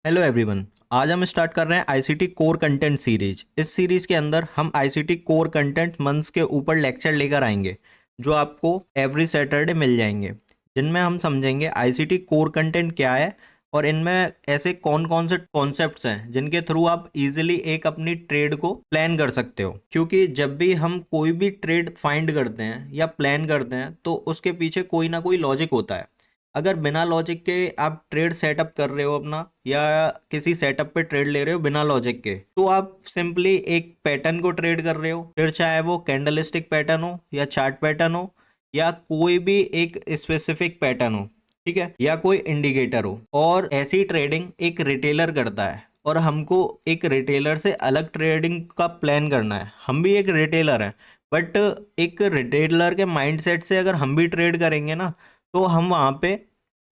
Hello everyone. आज हम start कर रहे हैं आईसीटी कोर कंटेंट सीरीज। इस सीरीज के अंदर हम आईसीटी कोर कंटेंट मंथ्स के ऊपर लेक्चर लेकर आएंगे जो आपको एवरी सैटरडे मिल जाएंगे, जिनमें हम समझेंगे आईसीटी कोर कंटेंट क्या है और इनमें ऐसे कौन कौन से कॉन्सेप्ट्स हैं जिनके थ्रू आप इजीली एक अपनी ट्रेड को प्लान कर सकते हो। क्योंकि जब भी हम कोई भी ट्रेड फाइंड करते हैं या प्लान करते हैं तो उसके पीछे कोई ना कोई लॉजिक होता है। अगर बिना लॉजिक के आप ट्रेड सेटअप कर रहे हो अपना, या किसी सेटअप पे ट्रेड ले रहे हो बिना लॉजिक के, तो आप सिंपली एक पैटर्न को ट्रेड कर रहे हो, फिर चाहे वो कैंडलस्टिक पैटर्न हो या चार्ट पैटर्न हो या कोई भी एक स्पेसिफिक पैटर्न हो, ठीक है, या कोई इंडिकेटर हो। और ऐसी ट्रेडिंग एक रिटेलर करता है और हमको एक रिटेलर से अलग ट्रेडिंग का प्लान करना है। हम भी एक रिटेलर हैं, बट एक रिटेलर के माइंडसेट से अगर हम भी ट्रेड करेंगे ना, तो हम वहाँ पे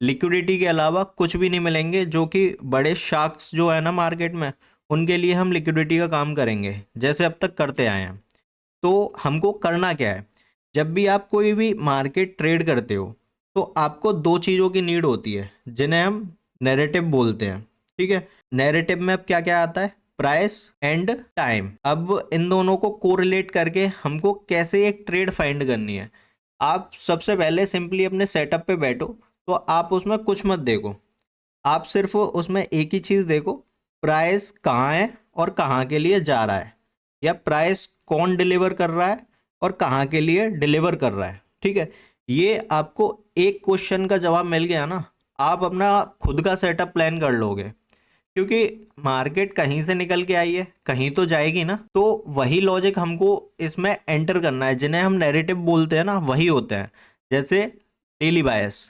लिक्विडिटी के अलावा कुछ भी नहीं मिलेंगे, जो कि बड़े शार्क्स जो है ना मार्केट में, उनके लिए हम लिक्विडिटी का काम करेंगे जैसे अब तक करते आए हैं। तो हमको करना क्या है, जब भी आप कोई भी मार्केट ट्रेड करते हो तो आपको दो चीज़ों की नीड होती है जिन्हें हम नैरेटिव बोलते हैं। ठीक है, नैरेटिव में अब क्या क्या आता है, प्राइस एंड टाइम। अब इन दोनों को कोरिलेट करके हमको कैसे एक ट्रेड फाइंड करनी है। आप सबसे पहले सिंपली अपने सेटअप पे बैठो, तो आप उसमें कुछ मत देखो, आप सिर्फ उसमें एक ही चीज़ देखो, प्राइस कहाँ है और कहाँ के लिए जा रहा है, या प्राइस कौन डिलीवर कर रहा है और कहाँ के लिए डिलीवर कर रहा है। ठीक है, ये आपको एक क्वेश्चन का जवाब मिल गया ना, आप अपना खुद का सेटअप प्लान कर लोगे। क्योंकि मार्केट कहीं से निकल के आई है, कहीं तो जाएगी ना, तो वही लॉजिक हमको इसमें एंटर करना है। जिन्हें हम नैरेटिव बोलते हैं ना, वही होते हैं। जैसे डेली बायस।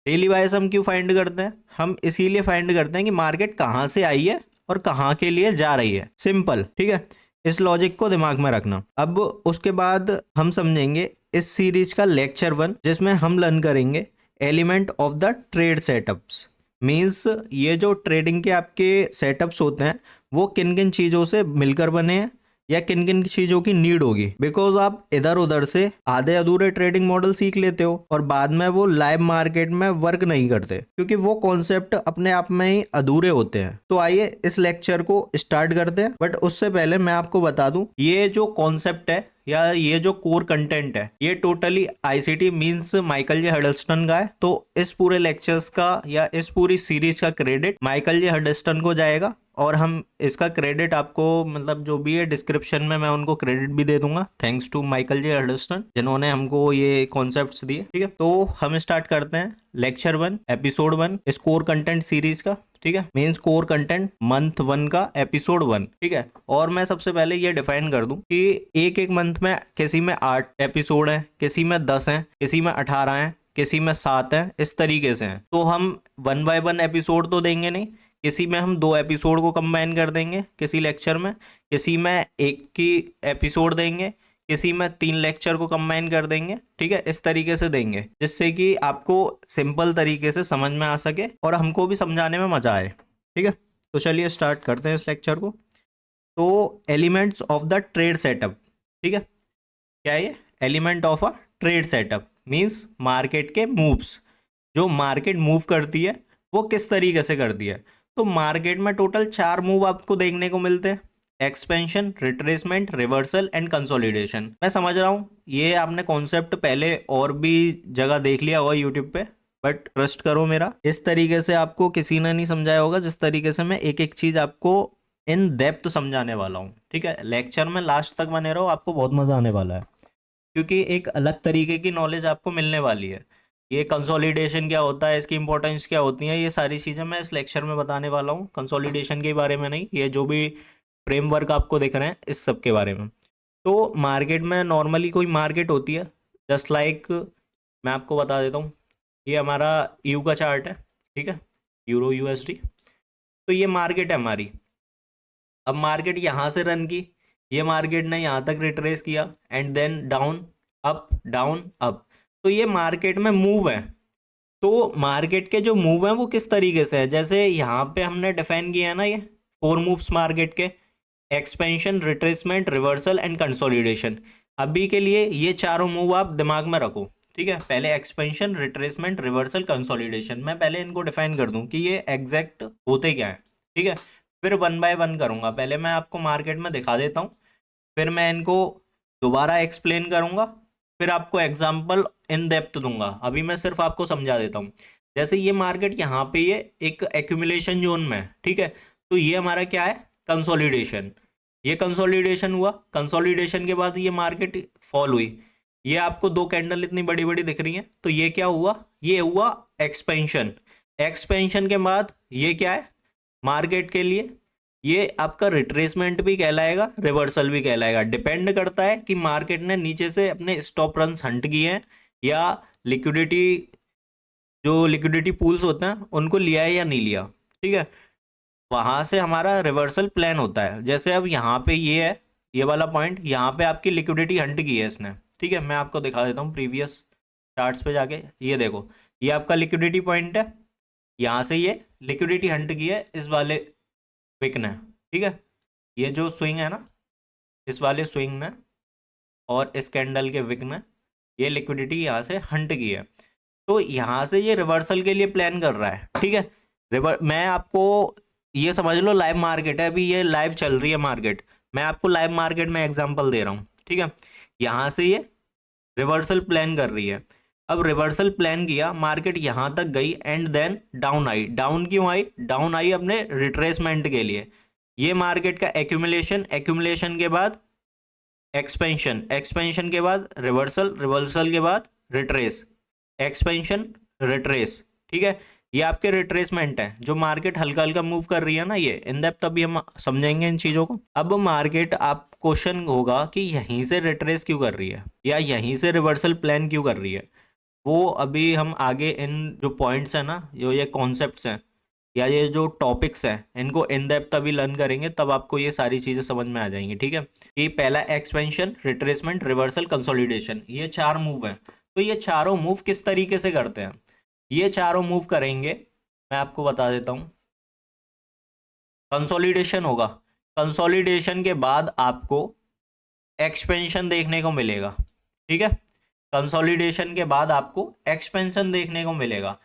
डेली बायस हम क्यों फाइंड करते हैं, हम इसीलिए फाइंड करते हैं कि मार्केट कहाँ से आई है और कहाँ के लिए जा रही है। सिंपल, ठीक है, इस लॉजिक को दिमाग में रखना। अब उसके बाद हम समझेंगे इस सीरीज का लेक्चर 1, जिसमें हम लर्न करेंगे element of the trade setups. Means ये जो ट्रेडिंग के आपके सेटअप्स होते हैं वो किन किन चीज़ों से मिलकर बने हैं या किन किन चीज़ों की नीड होगी। बिकॉज आप इधर उधर से आधे अधूरे ट्रेडिंग मॉडल सीख लेते हो और बाद में वो लाइव मार्केट में वर्क नहीं करते, क्योंकि वो कॉन्सेप्ट अपने आप में ही अधूरे होते हैं। तो आइए इस लेक्चर को स्टार्ट करते हैं। बट उससे पहले मैं आपको बता दूं, ये जो कॉन्सेप्ट है या ये जो कोर कंटेंट है, ये totally ICT means Michael J Huddleston का है। तो इस पूरे लेक्चर्स का या इस पूरी सीरीज का क्रेडिट माइकल जे हडल्स्टन को जाएगा, और हम इसका क्रेडिट आपको, मतलब जो भी है डिस्क्रिप्शन में मैं उनको क्रेडिट भी दे दूंगा। थैंक्स टू माइकल जे हडल्स्टन जिन्होंने हमको ये कॉन्सेप्ट्स दिए। ठीक है, तो हम स्टार्ट करते हैं लेक्चर 1 एपिसोड 1 इस कोर कंटेंट सीरीज का। ठीक है, मीन्स कोर कंटेंट मंथ 1 का एपिसोड 1। ठीक है, और मैं सबसे पहले ये डिफाइन कर दूं कि एक एक मंथ में किसी में 8 एपिसोड है, किसी में 10 है, किसी में 18 है, किसी में 7 है, इस तरीके से हैं। तो हम 1 बाय 1 एपिसोड तो देंगे नहीं, किसी में हम 2 एपिसोड को कंबाइन कर देंगे किसी लेक्चर में, किसी में एक की एपिसोड देंगे, किसी में 3 लेक्चर को कंबाइन कर देंगे। ठीक है, इस तरीके से देंगे जिससे कि आपको सिंपल तरीके से समझ में आ सके और हमको भी समझाने में मजा आए। ठीक है, तो चलिए स्टार्ट करते हैं इस लेक्चर को। तो elements of the trade setup. ठीक है, क्या है ये, element of a trade setup means market के मूव्स। जो मार्केट मूव करती है वो किस तरीके से करती है। तो मार्केट में टोटल 4 मूव आपको देखने को मिलते हैं, expansion, retracement, reversal and consolidation. मैं समझ रहा हूँ ये आपने कॉन्सेप्ट पहले और भी जगह देख लिया होगा यूट्यूब पे, बट ट्रस्ट करो मेरा, इस तरीके से आपको किसी ने नहीं समझाया होगा जिस तरीके से मैं एक एक चीज़ आपको इन डेप्थ समझाने वाला हूँ। ठीक है, लेक्चर में लास्ट तक बने रहो, आपको बहुत मज़ा आने वाला है, क्योंकि एक अलग तरीके की नॉलेज आपको मिलने वाली है। ये कंसोलिडेशन क्या होता है, इसकी इंपॉर्टेंस क्या होती है, ये सारी चीज़ें मैं इस लेक्चर में बताने वाला हूँ। कंसोलिडेशन के बारे में नहीं, ये जो भी फ्रेमवर्क आपको दिख रहे हैं इस सब के बारे में। तो मार्केट में नॉर्मली कोई मार्केट होती है, जस्ट लाइक मैं आपको बता देता हूँ, ये हमारा यू का चार्ट है। ठीक है, यूरो यूएसडी। तो ये मार्केट है हमारी। अब मार्केट यहाँ से रन की, ये मार्केट ने यहाँ तक रिट्रेस किया and then down up down up. तो ये मार्केट में मूव है। तो मार्केट के जो मूव हैं वो किस तरीके से है, जैसे यहाँ पे हमने डिफाइन किया है ना, ये 4 मूव्स मार्केट के, expansion, retracement, reversal and consolidation. अभी के लिए ये चारों मूव आप दिमाग में रखो। ठीक है, पहले एक्सपेंशन, रिट्रेसमेंट, रिवर्सल, कंसोलिडेशन। मैं पहले इनको डिफाइन कर दूं कि ये एग्जैक्ट होते क्या है। ठीक है। फिर वन बाय वन करूंगा, पहले मैं आपको मार्केट में दिखा देता हूँ, फिर मैं इनको दोबारा एक्सप्लेन करूंगा, फिर आपको एग्जाम्पल इन डेप्थ दूंगा। अभी मैं सिर्फ आपको समझा देता हूँ। जैसे ये मार्केट यहाँ पे ये एक एक्यूमुलेशन जोन में है, ठीक है, तो ये हमारा क्या है, कंसोलिडेशन। ये कंसोलिडेशन हुआ, कंसोलिडेशन के बाद ये मार्केट फॉल हुई, ये आपको दो कैंडल इतनी बड़ी बड़ी दिख रही हैं, तो ये क्या हुआ, ये हुआ एक्सपेंशन। एक्सपेंशन के बाद ये क्या है मार्केट के लिए, ये आपका रिट्रेसमेंट भी कहलाएगा, रिवर्सल भी कहलाएगा। डिपेंड करता है कि मार्केट ने नीचे से अपने स्टॉप रन्स हंट किए हैं या लिक्विडिटी, जो लिक्विडिटी पूल्स होते हैं उनको लिया है या नहीं लिया, ठीक है। वहां से हमारा रिवर्सल प्लान होता है। जैसे अब यहाँ पे ये है, ये वाला पॉइंट, यहाँ पे आपकी लिक्विडिटी हंट की है इसने, ठीक है। मैं आपको दिखा देता हूँ प्रीवियस चार्ट्स पे जाके, ये देखो, ये आपका लिक्विडिटी पॉइंट है, यहाँ से ये लिक्विडिटी हंट की है इस वाले विक ने, ठीक है। ये जो स्विंग है ना, इस वाले स्विंग ने और इस कैंडल के विक ने ये लिक्विडिटी यहाँ से हंट की है, तो यहाँ से ये रिवर्सल के लिए प्लान कर रहा है, ठीक है। मैं आपको ये समझ लो लाइव मार्केट है, अभी ये लाइव चल रही है मार्केट, मैं आपको लाइव मार्केट में एग्जांपल दे रहा हूँ, ठीक है। यहाँ से ये रिवर्सल प्लान कर रही है। अब रिवर्सल प्लान किया, मार्केट यहाँ तक गई एंड देन डाउन आई। डाउन क्यों आई, डाउन आई अपने रिट्रेसमेंट के लिए। ये मार्केट का एक्यूमुलेशन, एक्यूमुलेशन के बाद एक्सपेंशन, एक्सपेंशन के बाद रिवर्सल, रिवर्सल के बाद रिट्रेस, एक्सपेंशन, रिट्रेस, ठीक है। ये आपके रिट्रेसमेंट है, जो मार्केट हल्का हल्का मूव कर रही है ना, ये इन डेप्थ अभी हम समझेंगे इन चीज़ों को। अब मार्केट, आप क्वेश्चन होगा कि यहीं से रिट्रेस क्यों कर रही है या यहीं से रिवर्सल प्लान क्यों कर रही है, वो अभी हम आगे इन जो पॉइंट्स हैं ना, जो ये कॉन्सेप्ट्स हैं या ये जो टॉपिक्स हैं, इनको इन डेप्थ अभी लर्न करेंगे, तब आपको ये सारी चीज़ें समझ में आ जाएंगी, ठीक है। ये पहला एक्सपेंशन, रिट्रेसमेंट, रिवर्सल, कंसोलिडेशन, ये चार मूव हैं। तो ये चारों मूव किस तरीके से करते हैं, ये चारों मूव करेंगे, मैं आपको बता देता हूँ। कंसोलिडेशन होगा, कंसोलिडेशन के बाद आपको एक्सपेंशन देखने को मिलेगा, ठीक है। कंसोलिडेशन के बाद आपको एक्सपेंशन देखने को मिलेगा।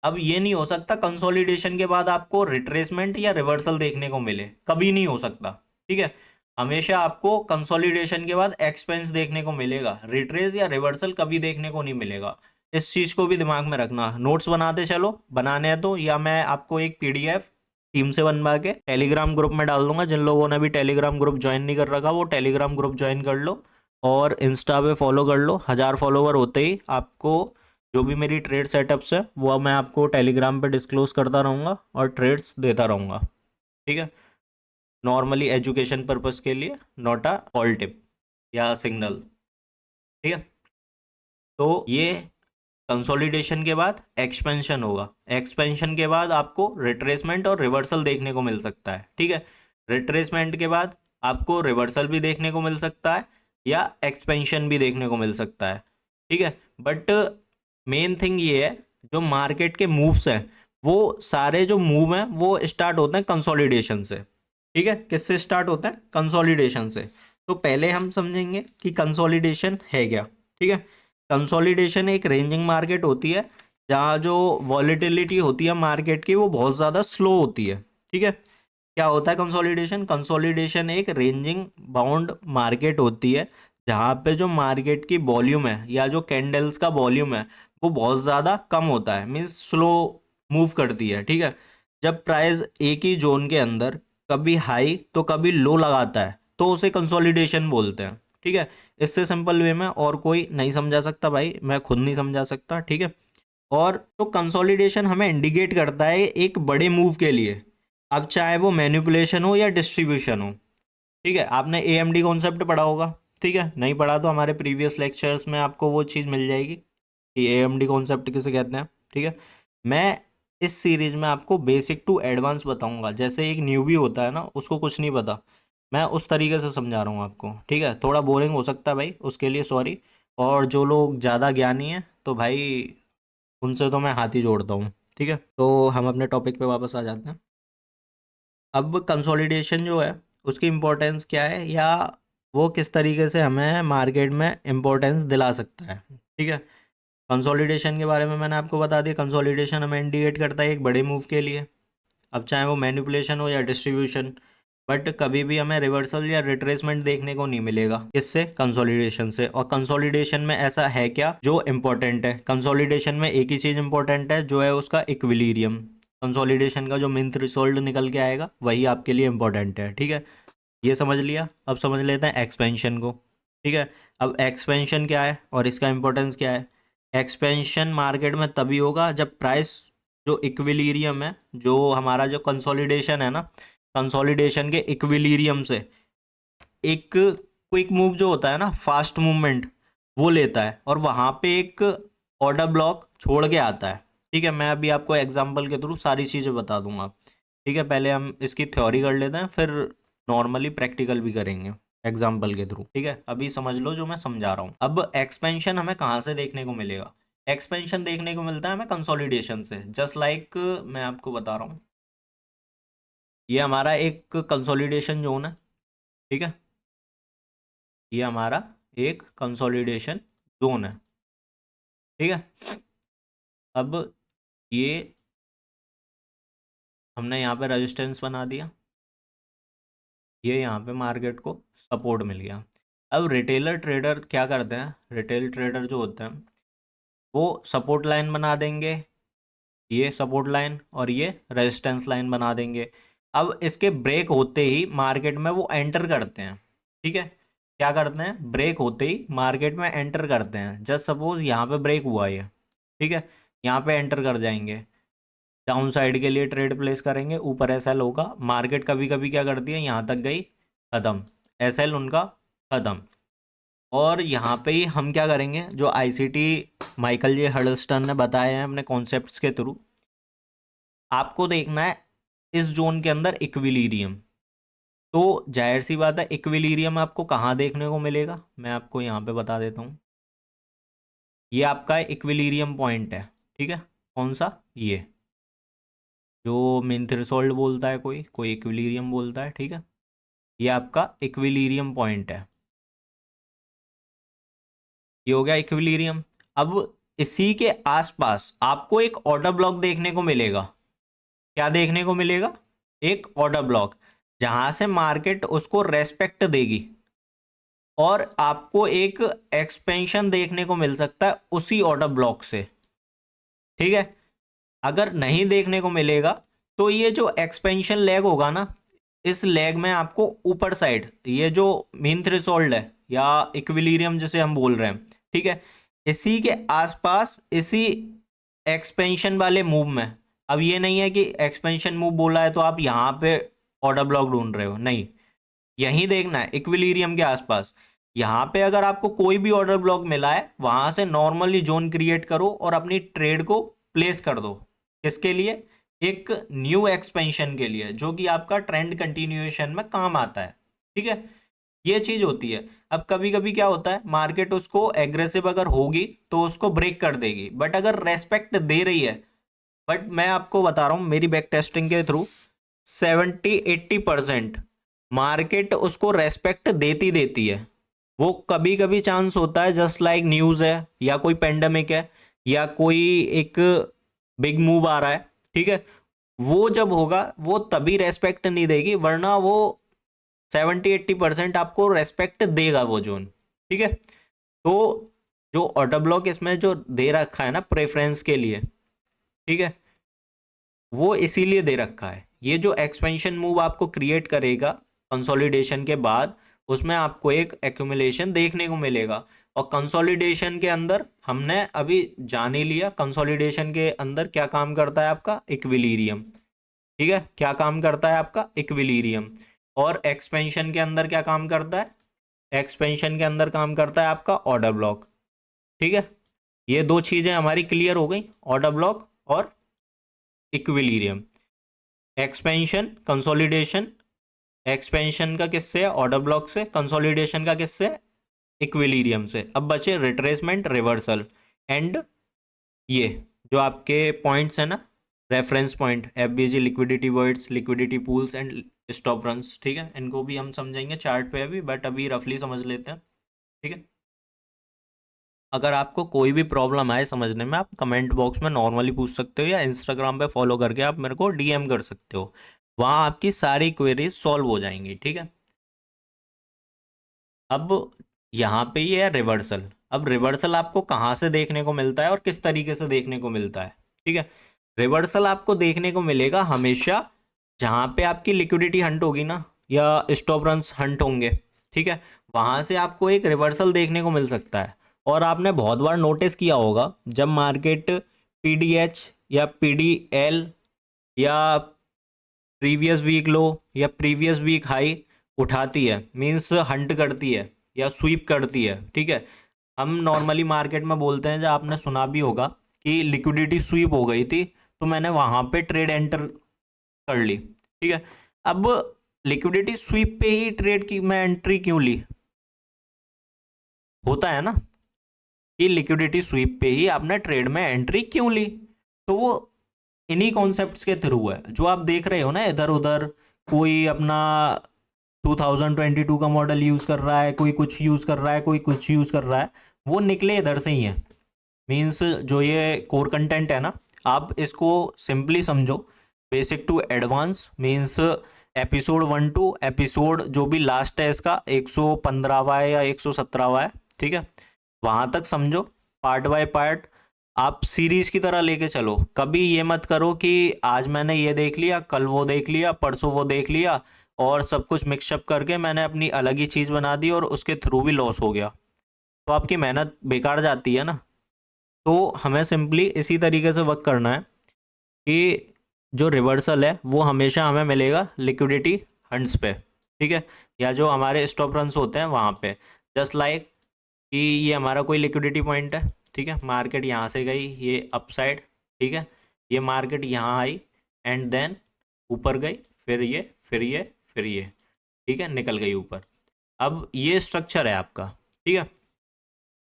अब ये नहीं हो सकता कंसोलिडेशन के बाद आपको रिट्रेसमेंट या रिवर्सल देखने को मिले, कभी नहीं हो सकता, ठीक है। हमेशा आपको कंसोलिडेशन के बाद एक्सपेंस देखने को मिलेगा, रिट्रेस या रिवर्सल कभी देखने को नहीं मिलेगा। इस चीज़ को भी दिमाग में रखना। नोट्स बनाते चलो, बनाने हैं तो, या मैं आपको एक पीडीएफ टीम से बनवा के टेलीग्राम ग्रुप में डाल दूंगा। जिन लोगों ने भी टेलीग्राम ग्रुप ज्वाइन नहीं कर रखा वो टेलीग्राम ग्रुप ज्वाइन कर लो और इंस्टा पे फॉलो कर लो। 1000 फॉलोवर होते ही आपको जो भी मेरी ट्रेड सेटअप्स है वो मैं आपको टेलीग्राम पे डिस्क्लोज करता रहूँगा और ट्रेड्स देता रहूँगा, ठीक है। नॉर्मली एजुकेशन पर्पस के लिए, नॉट अ कॉल टिप या सिग्नल, ठीक है। तो ये कंसोलिडेशन के बाद एक्सपेंशन होगा, एक्सपेंशन के बाद आपको रिट्रेसमेंट और रिवर्सल देखने को मिल सकता है, ठीक है। रिट्रेसमेंट के बाद आपको रिवर्सल भी देखने को मिल सकता है या एक्सपेंशन भी देखने को मिल सकता है, ठीक है। बट मेन थिंग ये है, जो मार्केट के मूव्स हैं वो सारे जो मूव हैं वो स्टार्ट होते हैं कंसोलिडेशन से, ठीक है। किससे स्टार्ट होते हैं, कंसोलिडेशन से। तो पहले हम समझेंगे कि कंसोलिडेशन है क्या, ठीक है। कंसोलिडेशन एक रेंजिंग मार्केट होती है जहाँ जो वॉलेटिलिटी होती है मार्केट की वो बहुत ज़्यादा स्लो होती है, ठीक है। क्या होता है कंसोलिडेशन, कंसोलिडेशन एक रेंजिंग बाउंड मार्केट होती है जहाँ पे जो मार्केट की वॉल्यूम है या जो कैंडल्स का वॉल्यूम है वो बहुत ज़्यादा कम होता है, मीन्स स्लो मूव करती है, ठीक है। जब प्राइस एक ही जोन के अंदर कभी हाई तो कभी लो लगाता है तो उसे कंसोलिडेशन बोलते हैं, ठीक है। इससे सिंपल वे में और कोई नहीं समझा सकता भाई, मैं खुद नहीं समझा सकता, ठीक है। और तो कंसोलिडेशन हमें इंडिकेट करता है एक बड़े मूव के लिए, अब चाहे वो मैनिपुलेशन हो या डिस्ट्रीब्यूशन हो, ठीक है। आपने एएमडी कॉन्सेप्ट पढ़ा होगा, ठीक है। नहीं पढ़ा तो हमारे प्रीवियस लेक्चर्स में आपको वो चीज़ मिल जाएगी कि एएमडी कॉन्सेप्ट किसे कहते हैं, ठीक है। मैं इस सीरीज में आपको बेसिक टू एडवांस बताऊंगा। जैसे एक न्यूबी होता है ना, उसको कुछ नहीं पता, मैं उस तरीके से समझा रहा हूँ आपको, ठीक है। थोड़ा बोरिंग हो सकता है भाई, उसके लिए सॉरी। और जो लोग ज़्यादा ज्ञानी हैं तो भाई उनसे तो मैं हाथ ही जोड़ता हूँ, ठीक है। तो हम अपने टॉपिक पे वापस आ जाते हैं। अब कंसोलिडेशन जो है उसकी इम्पोर्टेंस क्या है या वो किस तरीके से हमें मार्केट में इम्पोर्टेंस दिला सकता है, ठीक है। कंसोलिडेशन के बारे में मैंने आपको बता दिया, कंसोलिडेशन हमें इंडिकेट करता है एक बड़े मूव के लिए। अब चाहे वो मैनिपुलेशन हो या डिस्ट्रीब्यूशन, बट कभी भी हमें रिवर्सल या रिट्रेसमेंट देखने को नहीं मिलेगा। इससे कंसोलिडेशन से। और कंसोलिडेशन में ऐसा है क्या जो इम्पोर्टेंट है? कंसोलिडेशन में एक ही चीज़ इंपॉर्टेंट है, जो है उसका इक्विलिब्रियम। कंसोलिडेशन का जो मीन थ्रेशोल्ड निकल के आएगा वही आपके लिए इंपॉर्टेंट है, ठीक है। ये समझ लिया। अब समझ लेते हैं एक्सपेंशन को, ठीक है। अब एक्सपेंशन क्या है और इसका इंपॉर्टेंस क्या है? एक्सपेंशन मार्केट में तभी होगा जब प्राइस, जो इक्विलिब्रियम है, जो हमारा जो कंसोलिडेशन है ना, कंसोलिडेशन के इक्विलिब्रियम से एक क्विक मूव जो होता है ना, फास्ट मूवमेंट, वो लेता है और वहाँ पे एक ऑर्डर ब्लॉक छोड़ के आता है, ठीक है। मैं अभी आपको एग्जांपल के थ्रू सारी चीज़ें बता दूंगा, ठीक है। पहले हम इसकी थ्योरी कर लेते हैं, फिर नॉर्मली प्रैक्टिकल भी करेंगे एग्जाम्पल के थ्रू, ठीक है। अभी समझ लो जो मैं समझा रहा हूँ। अब एक्सपेंशन हमें कहाँ से देखने को मिलेगा? एक्सपेंशन देखने को मिलता है हमें कंसोलिडेशन से। जस्ट लाइक मैं आपको बता रहा हूँ, ये हमारा एक कंसोलिडेशन जोन है, ठीक है। ये हमारा एक कंसोलिडेशन जोन है, ठीक है। अब ये हमने यहाँ पे रेजिस्टेंस बना दिया, ये यहाँ पे मार्केट को सपोर्ट मिल गया। अब रिटेलर ट्रेडर क्या करते हैं? रिटेल ट्रेडर जो होते हैं वो सपोर्ट लाइन बना देंगे, ये सपोर्ट लाइन, और ये रेजिस्टेंस लाइन बना देंगे। अब इसके ब्रेक होते ही मार्केट में वो एंटर करते हैं, ठीक है। क्या करते हैं? ब्रेक होते ही मार्केट में एंटर करते हैं। जस्ट सपोज यहाँ पे ब्रेक हुआ ये, ठीक है, यहाँ पे एंटर कर जाएंगे, डाउन साइड के लिए ट्रेड प्लेस करेंगे, ऊपर एसएल होगा। मार्केट कभी कभी क्या करती है, यहाँ तक गई, खत्म, एसएल उनका खत्म। और यहाँ पे ही हम क्या करेंगे, जो आईसीटी माइकल जे हडल्स्टन ने बताए हैं अपने कॉन्सेप्ट्स के थ्रू, आपको देखना है इस जोन के अंदर इक्विलिब्रियम। तो जाहिर सी बात है, इक्विलिब्रियम आपको कहाँ देखने को मिलेगा? मैं आपको यहाँ पे बता देता हूँ। ये आपका इक्विलिब्रियम पॉइंट है, ठीक है। कौन सा? ये जो मीन थ्रेशोल्ड बोलता है, कोई कोई इक्विलिब्रियम बोलता है, ठीक है। ये आपका इक्विलिब्रियम पॉइंट है, ये हो गया इक्विलिब्रियम। अब इसी के आसपास आपको एक ऑर्डर ब्लॉक देखने को मिलेगा। क्या देखने को मिलेगा? एक ऑर्डर ब्लॉक, जहां से मार्केट उसको रेस्पेक्ट देगी और आपको एक एक्सपेंशन देखने को मिल सकता है उसी ऑर्डर ब्लॉक से, ठीक है। अगर नहीं देखने को मिलेगा तो ये जो एक्सपेंशन लेग होगा ना, इस लेग में आपको ऊपर साइड ये जो मीन थ्रेशोल्ड है या इक्विलिब्रियम जिसे हम बोल रहे हैं, ठीक है, इसी के आसपास, इसी एक्सपेंशन वाले मूव में, अब ये नहीं है कि एक्सपेंशन मूव बोला है तो आप यहाँ पे ऑर्डर ब्लॉक ढूंढ रहे हो, नहीं, यहीं देखना है इक्विलिब्रियम के आसपास। यहाँ पे अगर आपको कोई भी ऑर्डर ब्लॉक मिला है, वहां से नॉर्मली जोन क्रिएट करो और अपनी ट्रेड को प्लेस कर दो। किसके लिए? एक न्यू एक्सपेंशन के लिए, जो कि आपका ट्रेंड कंटिन्यूएशन में काम आता है, ठीक है। ये चीज होती है। अब कभी कभी क्या होता है, मार्केट उसको एग्रेसिव अगर होगी तो उसको ब्रेक कर देगी, बट अगर रेस्पेक्ट दे रही है, बट मैं आपको बता रहा हूं मेरी बैक टेस्टिंग के थ्रू 70-80% मार्केट उसको रेस्पेक्ट देती देती है। वो कभी कभी चांस होता है, जस्ट लाइक न्यूज़ है या कोई पेंडेमिक है या कोई एक बिग मूव आ रहा है, ठीक है, वो जब होगा वो तभी रेस्पेक्ट नहीं देगी, वरना वो 70-80% आपको रेस्पेक्ट देगा वो जोन, ठीक है। तो जो ऑर्डर ब्लॉक इसमें जो दे रखा है ना प्रेफरेंस के लिए, ठीक है, वो इसीलिए दे रखा है। ये जो एक्सपेंशन मूव आपको क्रिएट करेगा कंसोलिडेशन के बाद, उसमें आपको एक एक्यूमुलेशन देखने को मिलेगा। और कंसोलिडेशन के अंदर हमने अभी जान ही लिया, कंसोलिडेशन के अंदर क्या काम करता है आपका इक्विलिब्रियम, ठीक है, क्या काम करता है आपका इक्विलिब्रियम। और एक्सपेंशन के अंदर क्या काम करता है? एक्सपेंशन के अंदर काम करता है आपका ऑर्डर ब्लॉक, ठीक है। ये दो चीजें हमारी क्लियर हो गई, ऑर्डर ब्लॉक और इक्विलिब्रियम। एक्सपेंशन, कंसोलिडेशन, एक्सपेंशन का किससे है? ऑर्डर ब्लॉक से। कंसोलिडेशन का किससे? इक्विलिब्रियम से। अब बचे रिट्रेसमेंट, रिवर्सल एंड ये जो आपके पॉइंट्स है ना, reference point, FBG, liquidity words, liquidity pools and stop runs, ठीक है। इनको भी हम समझेंगे चार्ट पे अभी, बट अभी रफली समझ लेते हैं, ठीक है। अगर आपको कोई भी प्रॉब्लम आए समझने में, आप कमेंट बॉक्स में नॉर्मली पूछ सकते हो या इंस्टाग्राम पे फॉलो करके आप मेरे को डीएम कर सकते हो, वहाँ आपकी सारी क्वेरीज सॉल्व हो जाएंगी, ठीक है। अब यहाँ पे ये है रिवर्सल। अब रिवर्सल आपको कहाँ से देखने को मिलता है और किस तरीके से देखने को मिलता है, ठीक है। रिवर्सल आपको देखने को मिलेगा हमेशा जहाँ पे आपकी लिक्विडिटी हंट होगी ना, या स्टॉप रन्स हंट होंगे, ठीक है, वहाँ से आपको एक रिवर्सल देखने को मिल सकता है। और आपने बहुत बार नोटिस किया होगा जब मार्केट पीडीएच या पीडीएल या प्रीवियस वीक लो या प्रीवियस वीक हाई उठाती है, मीन्स हंट करती है या स्वीप करती है, ठीक है। हम नॉर्मली मार्केट में बोलते हैं, जब आपने सुना भी होगा कि लिक्विडिटी स्वीप हो गई थी तो मैंने वहां पे ट्रेड एंटर कर ली, ठीक है। अब लिक्विडिटी स्वीप पे ही ट्रेड की मैं एंट्री क्यों ली, होता है ना कि लिक्विडिटी स्वीप पे ही आपने ट्रेड में एंट्री क्यों ली, तो वो इन्हीं कॉन्सेप्ट्स के थ्रू है जो आप देख रहे हो ना इधर उधर। कोई अपना 2022 का मॉडल यूज़ कर रहा है, कोई कुछ यूज़ कर रहा है, कोई कुछ यूज़ कर रहा है, वो निकले इधर से ही है। मीन्स जो ये कोर कंटेंट है ना, आप इसको सिंपली समझो, basic to advance, means episode 1 to episode जो भी लास्ट है इसका 115वां है या 117वां है, ठीक है, वहाँ तक समझो, पार्ट बाय पार्ट। आप सीरीज की तरह लेके चलो, कभी ये मत करो कि आज मैंने ये देख लिया, कल वो देख लिया, परसों वो देख लिया और सब कुछ मिक्सअप करके मैंने अपनी अलग ही चीज़ बना दी और उसके थ्रू भी लॉस हो गया, तो आपकी मेहनत बेकार जाती है ना। तो हमें सिंपली इसी तरीके से वर्क करना है कि जो रिवर्सल है वो हमेशा हमें मिलेगा लिक्विडिटी हंट्स पे, ठीक है, या जो हमारे स्टॉप रन्स होते हैं वहाँ पे। जस्ट लाइक कि ये हमारा कोई लिक्विडिटी पॉइंट है, ठीक है, मार्केट यहाँ से गई ये अपसाइड, ठीक है, ये मार्केट यहाँ आई एंड देन ऊपर गई, फिर ये फिर ये फिर ये, ठीक है, निकल गई ऊपर। अब ये स्ट्रक्चर है आपका, ठीक है।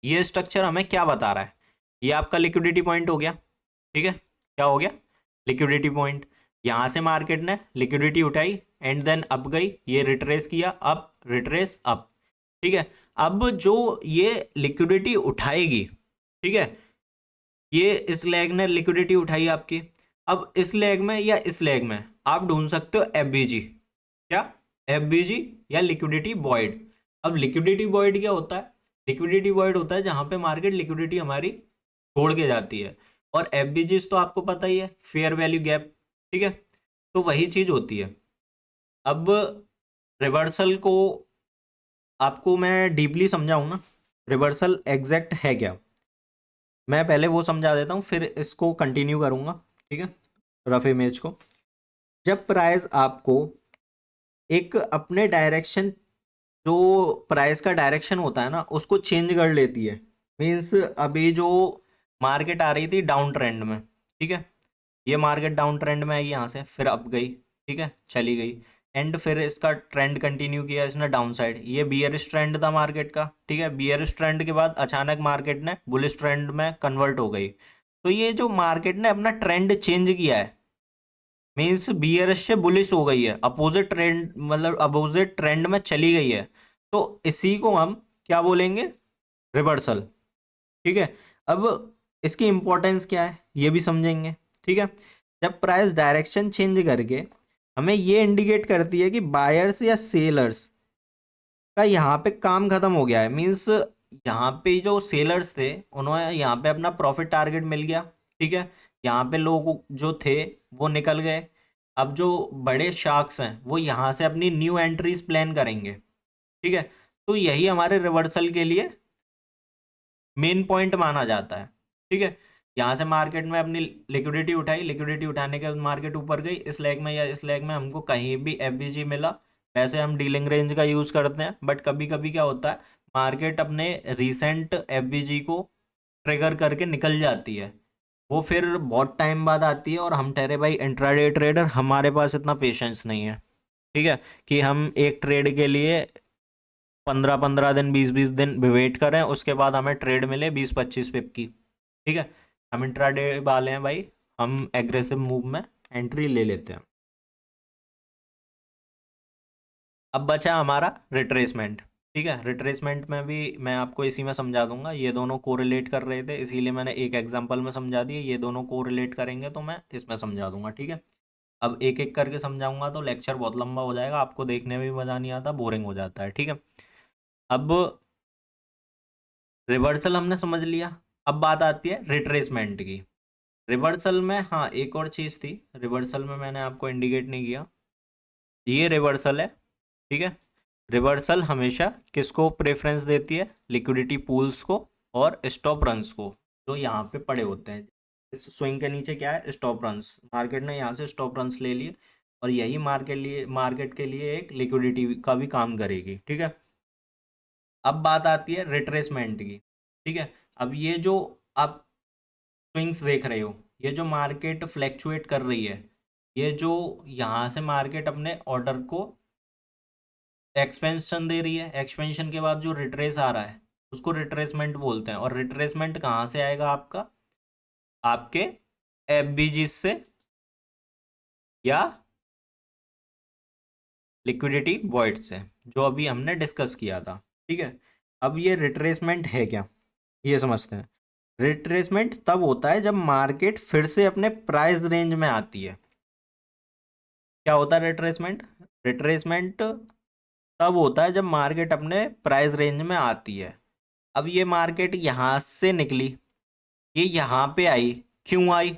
ये स्ट्रक्चर हमें क्या बता रहा है, ये आपका लिक्विडिटी पॉइंट हो गया, ठीक है, क्या हो गया, लिक्विडिटी पॉइंट। यहाँ से मार्केट ने लिक्विडिटी उठाई एंड देन अप गई, ये रिट्रेस किया, अप रिट्रेस अप, ठीक है। अब जो ये लिक्विडिटी उठाएगी, ठीक है, ये इस लेग ने लिक्विडिटी उठाई आपकी, अब इस लेग में या इस लेग में आप ढूंढ सकते हो एफबीजी, क्या, एफबीजी या लिक्विडिटी वॉइड। अब लिक्विडिटी वॉइड क्या होता है, लिक्विडिटी वॉइड होता है जहां पे मार्केट लिक्विडिटी हमारी छोड़ के जाती है, और एफबीजीज तो आपको पता ही है, फेयर वैल्यू गैप, ठीक है, तो वही चीज होती है। अब रिवर्सल को आपको मैं डीपली समझाऊंगा, रिवर्सल एग्जैक्ट है क्या, मैं पहले वो समझा देता हूँ फिर इसको कंटिन्यू करूँगा, ठीक है, रफ इमेज को। जब प्राइस आपको एक अपने डायरेक्शन, जो प्राइस का डायरेक्शन होता है ना उसको चेंज कर लेती है, मीन्स अभी जो मार्केट आ रही थी डाउन ट्रेंड में, ठीक है, ये मार्केट डाउन ट्रेंड में आई यहाँ से, फिर अप गई, ठीक है, चली गई एंड फिर इसका ट्रेंड कंटिन्यू किया इसने डाउन साइड, ये बियरिश ट्रेंड था मार्केट का, ठीक है, बियरिश ट्रेंड के बाद अचानक मार्केट ने बुलिश ट्रेंड में कन्वर्ट हो गई। तो ये जो मार्केट ने अपना ट्रेंड चेंज किया है, मीन्स बियरिश से बुलिश हो गई है, अपोजिट ट्रेंड, मतलब अपोजिट ट्रेंड में चली गई है, तो इसी को हम क्या बोलेंगे, रिवर्सल, ठीक है। अब इसकी इंपॉर्टेंस क्या है ये भी समझेंगे, ठीक है। जब प्राइस डायरेक्शन चेंज करके हमें ये इंडिकेट करती है कि बायर्स या सेलर्स का यहाँ पे काम खत्म हो गया है, मीन्स यहाँ पे जो सेलर्स थे उन्होंने यहाँ पे अपना प्रॉफिट टारगेट मिल गया, ठीक है, यहाँ पे लोग जो थे वो निकल गए। अब जो बड़े शार्क्स हैं वो यहाँ से अपनी न्यू एंट्रीज प्लान करेंगे, ठीक है, तो यही हमारे रिवर्सल के लिए मेन पॉइंट माना जाता है, ठीक है। यहाँ से मार्केट में अपनी लिक्विडिटी उठाई, लिक्विडिटी उठाने के बाद मार्केट ऊपर गई, इस लेग में या इस लेग में हमको कहीं भी एफबीजी मिला, वैसे हम डीलिंग रेंज का यूज़ करते हैं, बट कभी कभी क्या होता है मार्केट अपने रीसेंट एफबीजी को ट्रिगर करके निकल जाती है, वो फिर बहुत टाइम बाद आती है और हम ठहरे भाई इंट्राडे ट्रेडर, हमारे पास इतना पेशेंस नहीं है, ठीक है, कि हम एक ट्रेड के लिए 15-15 दिन 20-20 दिन वेट करें उसके बाद हमें ट्रेड मिले 20-25 पिप की, ठीक है। हम इंट्राडे वाले हैं भाई, हम एग्रेसिव मूव में एंट्री ले लेते हैं। अब बचा हमारा रिट्रेसमेंट, ठीक है। रिट्रेसमेंट में भी मैं आपको इसी में समझा दूंगा, ये दोनों कोरिलेट कर रहे थे इसीलिए मैंने एक एग्जांपल में समझा दिए, ये दोनों कोरिलेट करेंगे तो मैं इसमें समझा दूंगा। ठीक है। अब एक एक करके समझाऊंगा तो लेक्चर बहुत लंबा हो जाएगा, आपको देखने में भी मज़ा नहीं आता, बोरिंग हो जाता है। ठीक है। अब रिवर्सल हमने समझ लिया, अब बात आती है रिट्रेसमेंट की। रिवर्सल में हाँ एक और चीज़ थी, रिवर्सल में मैंने आपको इंडिकेट नहीं किया, ये रिवर्सल है। ठीक है। रिवर्सल हमेशा किसको प्रेफरेंस देती है? लिक्विडिटी पूल्स को और स्टॉप रन्स को, जो यहाँ पे पड़े होते हैं। इस स्विंग के नीचे क्या है? Stop runs. मार्केट ने यहाँ से स्टॉप रन्स ले लिए और यही मार्केट के लिए एक लिक्विडिटी का भी काम करेगी। ठीक है। अब बात आती है रिट्रेसमेंट की। ठीक है। अब ये जो आप स्विंग्स देख रहे हो, ये जो मार्केट फ्लैक्चुएट कर रही है, ये जो यहाँ से मार्केट अपने ऑर्डर को एक्सपेंशन दे रही है, एक्सपेंशन के बाद जो रिट्रेस आ रहा है उसको रिट्रेसमेंट बोलते हैं। और रिट्रेसमेंट कहाँ से आएगा? आपका आपके एफबीजी से या लिक्विडिटी वॉइड से, जो अभी हमने डिस्कस किया था। ठीक है। अब ये रिट्रेसमेंट है क्या, ये समझते हैं। रिट्रेसमेंट तब होता है जब मार्केट फिर से अपने प्राइस रेंज में आती है। क्या होता है रिट्रेसमेंट? रिट्रेसमेंट तब होता है जब मार्केट अपने प्राइस रेंज में आती है। अब ये मार्केट यहाँ से निकली, ये यहाँ पे आई, क्यों आई?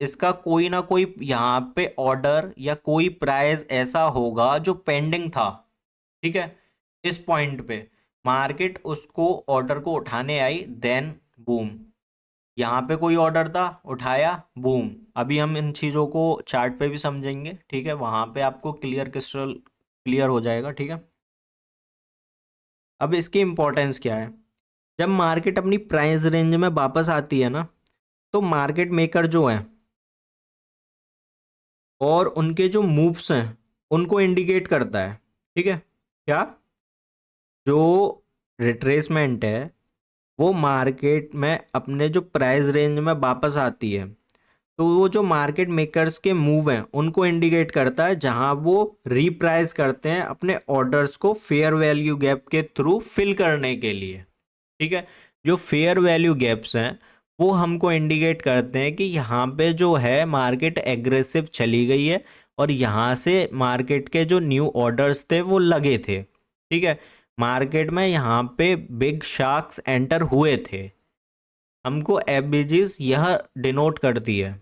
इसका कोई ना कोई यहाँ पे ऑर्डर या कोई प्राइस ऐसा होगा जो पेंडिंग था। ठीक है। इस पॉइंट पे मार्केट उसको ऑर्डर को उठाने आई, देन बूम, यहाँ पे कोई ऑर्डर था, उठाया, बूम। अभी हम इन चीज़ों को चार्ट पे भी समझेंगे। ठीक है। वहाँ पे आपको क्रिस्टल क्लियर हो जाएगा। ठीक है। अब इसकी इम्पोर्टेंस क्या है? जब मार्केट अपनी प्राइस रेंज में वापस आती है ना, तो मार्केट मेकर जो है और उनके जो मूव्स हैं उनको इंडिकेट करता है। ठीक है। क्या? जो रिट्रेसमेंट है वो मार्केट में अपने जो प्राइस रेंज में वापस आती है, तो वो जो मार्केट मेकर्स के मूव हैं उनको इंडिकेट करता है, जहां वो रीप्राइस करते हैं अपने ऑर्डर्स को फेयर वैल्यू गैप के थ्रू फिल करने के लिए। ठीक है। जो फेयर वैल्यू गैप्स हैं वो हमको इंडिकेट करते हैं कि यहाँ पे जो है मार्केट एग्रेसिव चली गई है और यहाँ से मार्केट के जो न्यू ऑर्डर्स थे वो लगे थे। ठीक है। मार्केट में यहाँ पे बिग शार्क्स एंटर हुए थे, हमको एफबीजीज यह डिनोट करती है।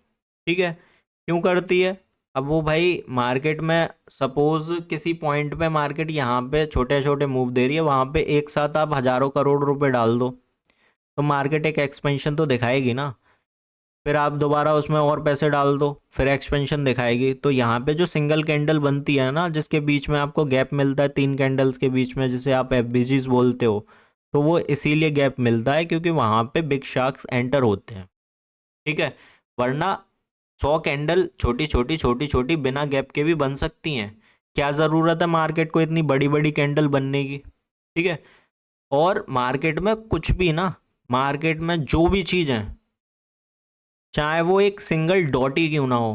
ठीक है। क्यों करती है? अब वो भाई मार्केट में सपोज किसी पॉइंट पे मार्केट यहाँ पे छोटे छोटे मूव दे रही है, वहाँ पे एक साथ आप हज़ारों करोड़ रुपए डाल दो तो मार्केट एक एक्सपेंशन तो दिखाएगी ना। फिर आप दोबारा उसमें और पैसे डाल दो, फिर एक्सपेंशन दिखाएगी। तो यहाँ पे जो सिंगल कैंडल बनती है ना, जिसके बीच में आपको गैप मिलता है, 3 कैंडल्स के बीच में, जिसे आप एफबीजीज बोलते हो, तो वो इसीलिए गैप मिलता है क्योंकि वहाँ पे बिग शार्क्स एंटर होते हैं। ठीक है। वरना 100 कैंडल छोटी छोटी छोटी छोटी बिना गैप के भी बन सकती हैं। क्या ज़रूरत है मार्केट को इतनी बड़ी बड़ी कैंडल बनने की? ठीक है। और मार्केट में कुछ भी ना, मार्केट में जो भी चीज़ है, चाहे वो एक सिंगल डॉट ही क्यों ना हो,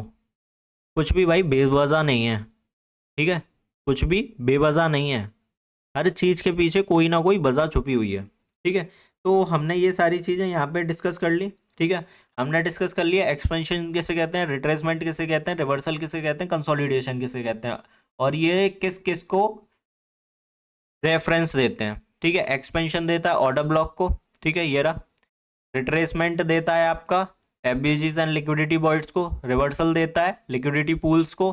कुछ भी भाई बेवजह नहीं है। ठीक है। कुछ भी बेवजह नहीं है, हर चीज़ के पीछे कोई ना कोई वजह छुपी हुई है। ठीक है। तो हमने ये सारी चीज़ें यहाँ पे डिस्कस कर ली। ठीक है। हमने डिस्कस कर लिया एक्सपेंशन किसे कहते हैं, रिट्रेसमेंट किसे कहते हैं, रिवर्सल किसे कहते हैं, कंसोलिडेशन किसे कहते हैं, और ये किस किस को रेफरेंस देते हैं। ठीक है। एक्सपेंशन देता है ऑर्डर ब्लॉक को। ठीक है, ये रहा। रिट्रेसमेंट देता है आपका एफबीजीज एंड लिक्विडिटी बॉइड्स को, रिवर्सल देता है लिक्विडिटी पूल्स को,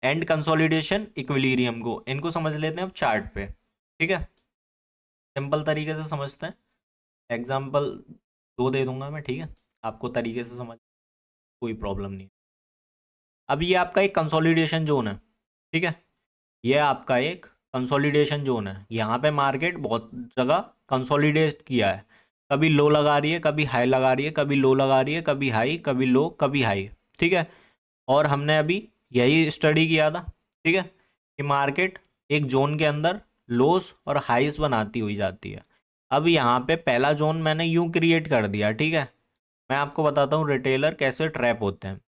एंड कंसोलिडेशन इक्विलिब्रियम को। इनको समझ लेते हैं अब चार्ट पे। ठीक है। सिंपल तरीके से समझते हैं, एग्जाम्पल 2 दे दूंगा मैं। ठीक है। आपको तरीके से समझ, कोई प्रॉब्लम नहीं। अब ये आपका एक कंसोलिडेशन जोन है। ठीक है। ये आपका एक कंसोलिडेशन जोन है, यहाँ पे मार्केट बहुत जगह कंसोलिडेट किया है, कभी लो लगा रही है, कभी हाई लगा रही है, कभी लो लगा रही है, कभी हाई, कभी लो, कभी हाई। ठीक है। और हमने अभी यही स्टडी किया था। ठीक है, कि मार्केट एक जोन के अंदर लोस और हाइस बनाती हुई जाती है। अब यहाँ पे पहला जोन मैंने यूं क्रिएट कर दिया। ठीक है। मैं आपको बताता हूँ रिटेलर कैसे ट्रैप होते हैं।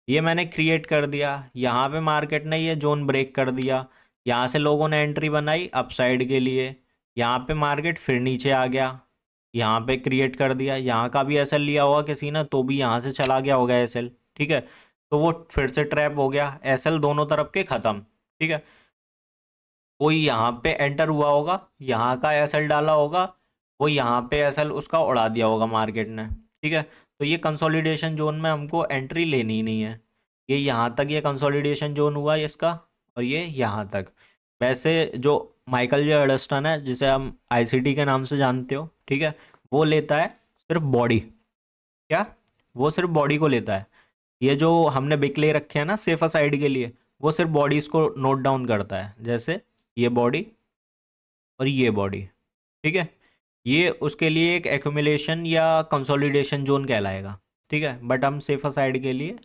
ये मैंने क्रिएट कर दिया, यहाँ पे मार्केट ने ये जोन ब्रेक कर दिया, यहाँ से लोगों ने एंट्री बनाई अपसाइड के लिए, यहाँ पे मार्केट फिर नीचे आ गया, यहाँ पे क्रिएट कर दिया, यहाँ का भी एसएल लिया होगा किसी ने तो भी यहाँ से चला गया होगा एसएल, ठीक है। तो वो फिर से ट्रैप हो गया, एसएल दोनों तरफ के खत्म, ठीक है। कोई यहाँ पे एंटर हुआ होगा, यहाँ का एसएल डाला होगा, वो यहाँ पे एसएल उसका उड़ा दिया होगा मार्केट ने, ठीक है। तो ये कंसोलिडेशन जोन में हमको एंट्री लेनी ही नहीं है। ये यहाँ तक ये कंसोलिडेशन जोन हुआ इसका, और ये यहाँ तक। वैसे जो माइकल जे अडस्टन है, जिसे हम आईसीटी के नाम से जानते हो, ठीक है, वो लेता है सिर्फ बॉडी। क्या? वो सिर्फ बॉडी को लेता है। ये जो हमने बिक ले रखे हैं ना सेफर साइड के लिए, वो सिर्फ बॉडीज को नोट डाउन करता है, जैसे ये बॉडी और ये बॉडी, ठीक है। ये उसके लिए एक एक्यूमुलेशन या कंसोलिडेशन जोन कहलाएगा, ठीक है। बट हम सेफर साइड के लिए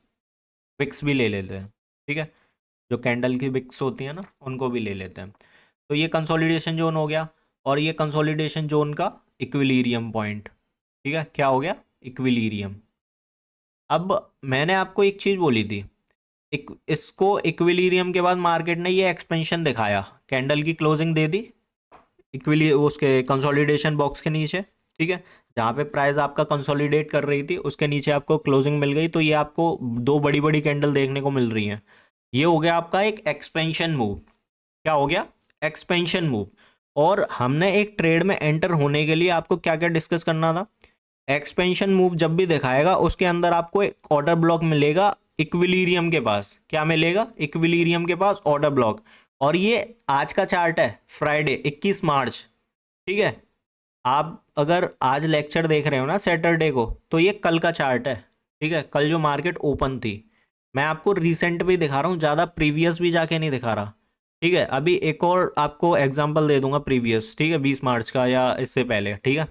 विक्स भी ले लेते हैं, ठीक है। जो कैंडल की विक्स होती है ना, उनको भी ले लेते हैं। तो ये कंसोलिडेशन जोन हो गया, और ये कंसोलिडेशन जोन का इक्विलिब्रियम पॉइंट, ठीक है। क्या हो गया? इक्विलिब्रियम। अब मैंने आपको एक चीज़ बोली थी, इसको इक्विलिब्रियम के बाद मार्केट ने ये एक्सपेंशन दिखाया, कैंडल की क्लोजिंग दे दी इक्विली उसके कंसोलिडेशन बॉक्स के नीचे, ठीक है। जहाँ पे प्राइस आपका कंसोलिडेट कर रही थी उसके नीचे आपको क्लोजिंग मिल गई, तो ये आपको दो बड़ी बड़ी कैंडल देखने को मिल रही हैं। ये हो गया आपका एक एक्सपेंशन मूव। क्या हो गया? Expansion move. और हमने एक ट्रेड में एंटर होने के लिए आपको क्या क्या डिस्कस करना था? एक्सपेंशन मूव जब भी दिखाएगा उसके अंदर आपको एक ऑर्डर ब्लॉक मिलेगा इक्विलिब्रियम के पास। क्या मिलेगा? इक्विलिब्रियम के पास ऑर्डर ब्लॉक। और ये आज का चार्ट है, फ्राइडे 21 मार्च, ठीक है। आप अगर आज लेक्चर देख रहे हो ना सैटरडे को, तो ये कल का चार्ट है, ठीक है। कल जो मार्केट ओपन थी, मैं आपको रिसेंट भी दिखा रहा हूँ, ज़्यादा प्रीवियस भी जाके नहीं दिखा रहा, ठीक है। अभी एक और आपको एग्जांपल दे दूंगा प्रीवियस, ठीक है, 20 मार्च का या इससे पहले, ठीक है।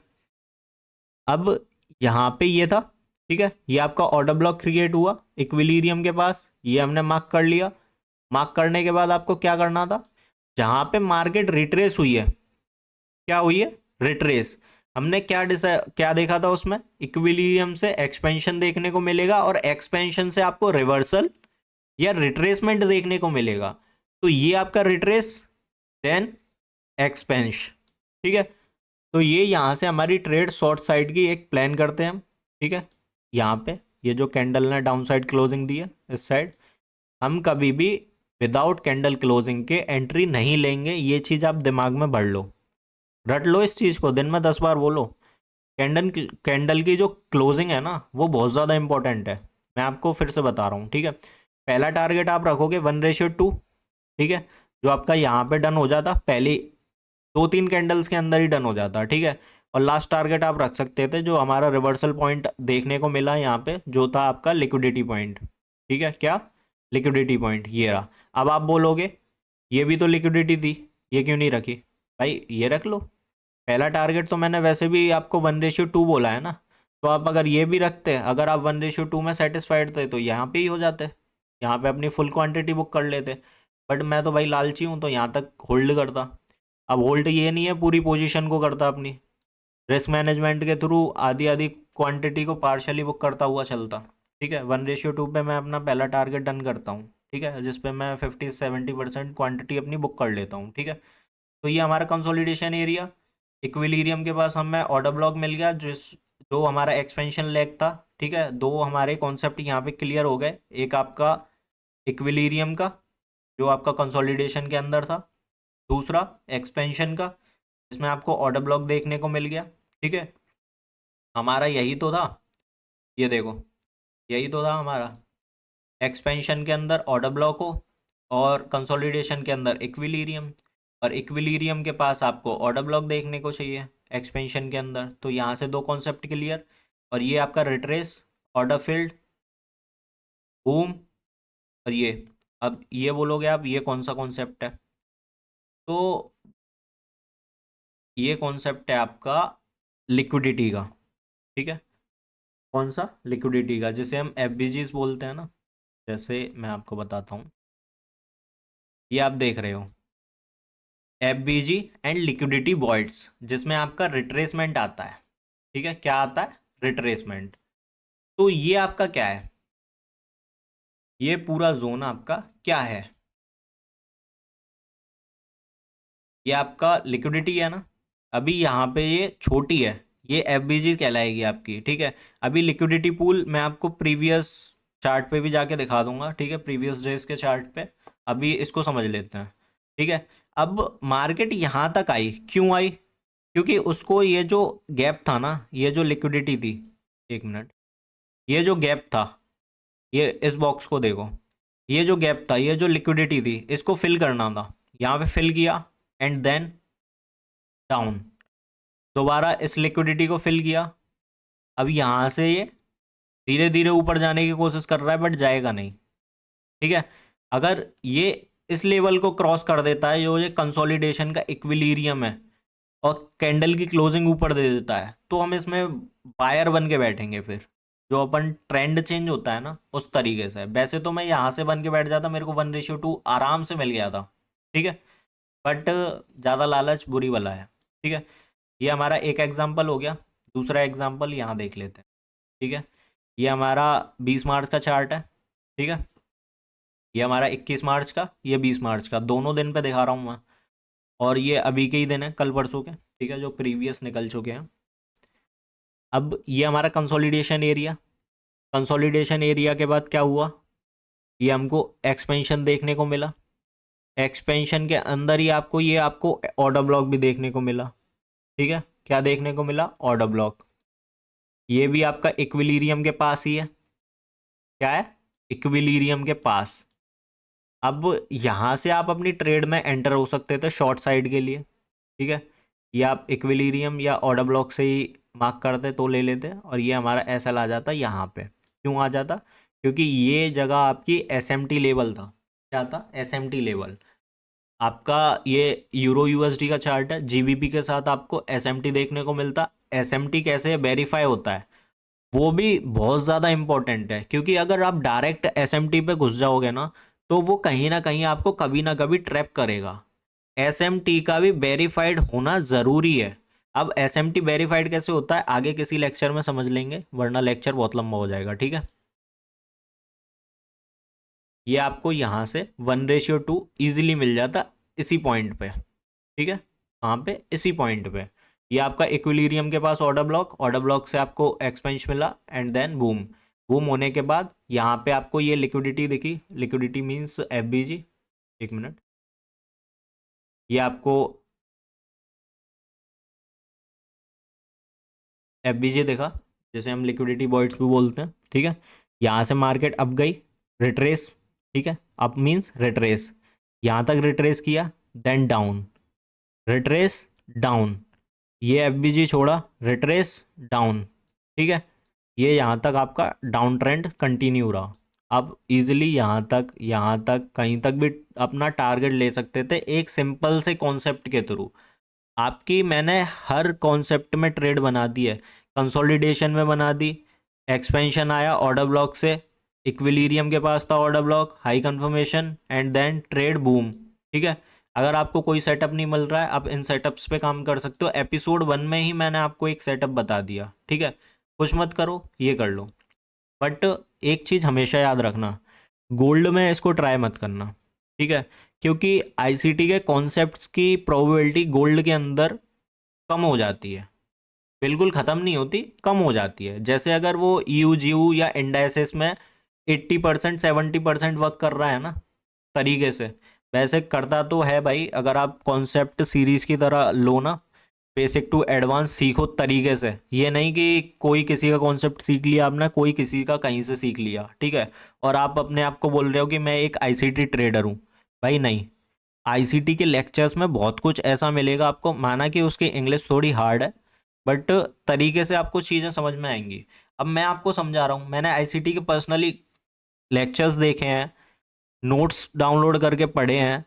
अब यहाँ पे ये था, ठीक है, ये आपका ऑर्डर ब्लॉक क्रिएट हुआ इक्विलिब्रियम के पास, ये हमने मार्क कर लिया। मार्क करने के बाद आपको क्या करना था? जहाँ पे मार्केट रिट्रेस हुई है, क्या हुई है? रिट्रेस। हमने क्या देखा था उसमें? इक्विलिब्रियम से एक्सपेंशन देखने को मिलेगा, और एक्सपेंशन से आपको रिवर्सल या रिट्रेसमेंट देखने को मिलेगा। तो ये आपका रिट्रेस, देन एक्सपेंश, ठीक है। तो ये यहाँ से हमारी ट्रेड शॉर्ट साइड की एक प्लान करते हैं हम, ठीक है। यहाँ पे ये जो कैंडल ने डाउन साइड क्लोजिंग दी है इस साइड, हम कभी भी विदाउट कैंडल क्लोजिंग के एंट्री नहीं लेंगे। ये चीज़ आप दिमाग में भर लो, रट लो इस चीज़ को, दिन में 10 बार बोलो। कैंडल की जो क्लोजिंग है ना, वो बहुत ज़्यादा इंपॉर्टेंट है। मैं आपको फिर से बता रहा हूँ, ठीक है। पहला टारगेट आप रखोगे 1:2, ठीक है, जो आपका यहाँ पे डन हो जाता, पहली 2-3 कैंडल्स के अंदर ही डन हो जाता, ठीक है। और लास्ट टारगेट आप रख सकते थे जो हमारा रिवर्सल पॉइंट देखने को मिला यहाँ पे, जो था आपका लिक्विडिटी पॉइंट, ठीक है। क्या? लिक्विडिटी पॉइंट ये रहा। अब आप बोलोगे ये भी तो लिक्विडिटी थी, ये क्यों नहीं रखी? भाई ये रख लो। पहला टारगेट तो मैंने वैसे भी आपको 1:2 बोला है ना, तो आप अगर ये भी रखते, अगर आप 1:2 में सेटिस्फाइड थे, तो यहाँ पे ही हो जाते, यहाँ पे अपनी फुल क्वांटिटी बुक कर लेते। बट मैं तो भाई लालची हूँ, तो यहाँ तक होल्ड करता। अब होल्ड ये नहीं है पूरी पोजीशन को करता अपनी, रिस्क मैनेजमेंट के थ्रू आधी आधी क्वांटिटी को पार्शली बुक करता हुआ चलता, ठीक है। 1:2 पे मैं अपना पहला टारगेट डन करता हूँ, ठीक है, जिसपे मैं 50-70% क्वांटिटी अपनी बुक कर लेता हूँ, ठीक है। तो ये हमारा कंसोलिडेशन एरिया, इक्विलिब्रियम के पास हमें ऑर्डर ब्लॉक मिल गया, जो हमारा एक्सपेंशन लेग था, ठीक है। दो हमारे कॉन्सेप्ट यहाँ पे क्लियर हो गए, एक आपका इक्विलिब्रियम का जो आपका कंसोलिडेशन के अंदर था, दूसरा एक्सपेंशन का जिसमें आपको ऑर्डर ब्लॉक देखने को मिल गया, ठीक है। हमारा यही तो था, ये देखो, यही तो था हमारा, एक्सपेंशन के अंदर ऑर्डर ब्लॉक हो और कंसोलिडेशन के अंदर इक्विलिब्रियम, और इक्विलिब्रियम के पास आपको ऑर्डर ब्लॉक देखने को चाहिए एक्सपेंशन के अंदर। तो यहाँ से दो कॉन्सेप्ट क्लियर, और ये आपका रिट्रेस, ऑर्डर फिल्ड, बूम, और ये, अब ये बोलोगे आप ये कौन सा कॉन्सेप्ट है? तो ये कॉन्सेप्ट है आपका लिक्विडिटी का, ठीक है। कौन सा? लिक्विडिटी का, जिसे हम एफ बोलते हैं ना। जैसे मैं आपको बताता हूँ, ये आप देख रहे हो एफ एंड लिक्विडिटी वॉइड्स, जिसमें आपका रिट्रेसमेंट आता है, ठीक है। क्या आता है? रिट्रेसमेंट। तो ये आपका क्या है? ये पूरा जोन आपका क्या है? ये आपका लिक्विडिटी है ना, अभी यहाँ पे ये छोटी है, ये एफबीजी कहलाएगी आपकी, ठीक है। अभी लिक्विडिटी पूल मैं आपको प्रीवियस चार्ट पे भी जाके दिखा दूंगा, ठीक है, प्रीवियस डेज के चार्ट पे। अभी इसको समझ लेते हैं, ठीक है। अब मार्केट यहाँ तक आई, क्यों आई? क्योंकि उसको ये जो गैप था ना, ये जो लिक्विडिटी थी, एक मिनट, ये जो गैप था, ये इस बॉक्स को देखो, ये जो गैप था, ये जो लिक्विडिटी थी, इसको फिल करना था। यहाँ पे फिल किया एंड देन डाउन, दोबारा इस लिक्विडिटी को फिल किया। अब यहाँ से ये धीरे धीरे ऊपर जाने की कोशिश कर रहा है बट जाएगा नहीं, ठीक है। अगर ये इस लेवल को क्रॉस कर देता है, जो ये कंसोलिडेशन का इक्विलिब्रियम है, और कैंडल की क्लोजिंग ऊपर दे देता है, तो हम इसमें बायर बन के बैठेंगे। फिर जो अपन ट्रेंड चेंज होता है ना, उस तरीके से। वैसे तो मैं यहाँ से बन के बैठ जाता, मेरे को 1:2 आराम से मिल गया था, ठीक है, बट ज़्यादा लालच बुरी वाला है, ठीक है। ये हमारा एक एग्जाम्पल हो गया। दूसरा एग्जाम्पल यहाँ देख लेते हैं, ठीक है। ये हमारा 20 मार्च का चार्ट है, ठीक है। ये हमारा 21 मार्च का, ये 20 मार्च का, दोनों दिन पे दिखा रहा हूँ मैं। और ये अभी के ही दिन है, कल परसों के, ठीक है, जो प्रीवियस निकल चुके हैं। अब ये हमारा कंसोलिडेशन एरिया, कंसोलिडेशन एरिया के बाद क्या हुआ, ये हमको एक्सपेंशन देखने को मिला। एक्सपेंशन के अंदर ही आपको ये आपको ऑर्डर ब्लॉक भी देखने को मिला, ठीक है। क्या देखने को मिला? Order block. ये भी आपका इक्विलिब्रियम के पास ही है। क्या है? इक्विलिब्रियम के पास। अब यहाँ से आप अपनी ट्रेड में एंटर हो सकते थे शॉर्ट साइड के लिए, ठीक है। ये आप इक्विलिब्रियम या ऑर्डर ब्लॉक से ही मार्क करते तो ले लेते, और ये हमारा एसएल आ जाता यहाँ पे। क्यों आ जाता? क्योंकि ये जगह आपकी एसएमटी लेवल था। क्या था? SMT level. आपका ये यूरो यूएसडी का चार्ट है, जीबीपी के साथ आपको एसएमटी देखने को मिलता। एसएमटी कैसे वेरीफाई होता है, वो भी बहुत ज़्यादा इंपॉर्टेंट है, क्योंकि अगर आप डायरेक्ट एसएमटी पे घुस जाओगे ना, तो वो कहीं ना कहीं आपको कभी ना कभी ट्रैप करेगा। एसएमटी का भी वेरीफाइड होना ज़रूरी है। अब एसएमटी वेरीफाइड कैसे होता है, आगे किसी लेक्चर में समझ लेंगे, वरना लेक्चर बहुत लंबा हो जाएगा, ठीक है। ये आपको यहाँ से 1:2 ईजिली मिल जाता इसी पॉइंट पे, ठीक है। वहाँ पे इसी पॉइंट पे ये आपका इक्विलिब्रियम के पास ऑर्डर ब्लॉक, ऑर्डर ब्लॉक से आपको एक्सपेंशन मिला एंड देन बूम। बूम होने के बाद यहाँ पे आपको ये लिक्विडिटी दिखी, लिक्विडिटी मींस एफबीजी। एक मिनट, ये आपको एफबीजी देखा, जैसे हम लिक्विडिटी बॉइड्स भी बोलते हैं, ठीक है। यहाँ से मार्केट अप गई, रिट्रेस, ठीक है, अप मींस रिट्रेस, यहाँ तक रिट्रेस किया, देन डाउन, रिट्रेस, डाउन, ये एफबीजी छोड़ा, रिट्रेस, डाउन, ठीक है। ये यहाँ तक आपका डाउन ट्रेंड कंटिन्यू रहा। आप इजीली यहाँ तक कहीं तक भी अपना टारगेट ले सकते थे एक सिंपल से कॉन्सेप्ट के थ्रू। आपकी मैंने हर कॉन्सेप्ट में ट्रेड बना दी है। कंसोलिडेशन में बना दी, एक्सपेंशन आया ऑर्डर ब्लॉक से, इक्विलिब्रियम के पास था order block, high confirmation and then trade boom, ठीक है। अगर आपको कोई सेटअप नहीं मिल रहा है, आप इन सेटअप्स पे काम कर सकते हो। एपिसोड 1 में ही मैंने आपको एक सेटअप बता दिया, ठीक है। कुछ मत करो, ये कर लो। बट एक चीज़ हमेशा याद रखना, गोल्ड में इसको ट्राई मत करना, ठीक है, क्योंकि आईसीटी के कॉन्सेप्ट्स की प्रोबेबिलिटी गोल्ड के अंदर कम हो जाती है। बिल्कुल ख़त्म नहीं होती, कम हो जाती है। जैसे अगर वो यू जीयू या इंडाइसिस में 80% 70% वर्क कर रहा है ना तरीके से, वैसे करता तो है भाई। अगर आप कॉन्सेप्ट सीरीज़ की तरह लो ना, बेसिक टू एडवांस सीखो तरीके से। ये नहीं कि कोई किसी का कॉन्सेप्ट सीख लिया आपने, कोई किसी का कहीं से सीख लिया, ठीक है, और आप अपने आप को बोल रहे हो कि मैं एक आईसीटी ट्रेडर हूँ। भाई नहीं, आईसीटी के लेक्चर्स में बहुत कुछ ऐसा मिलेगा आपको, माना कि उसकी इंग्लिश थोड़ी हार्ड है, बट तरीके से आपको चीज़ें समझ में आएंगी। अब मैं आपको समझा रहा हूँ, मैंने आईसीटी के पर्सनली लेक्चर्स देखे हैं, नोट्स डाउनलोड करके पढ़े हैं,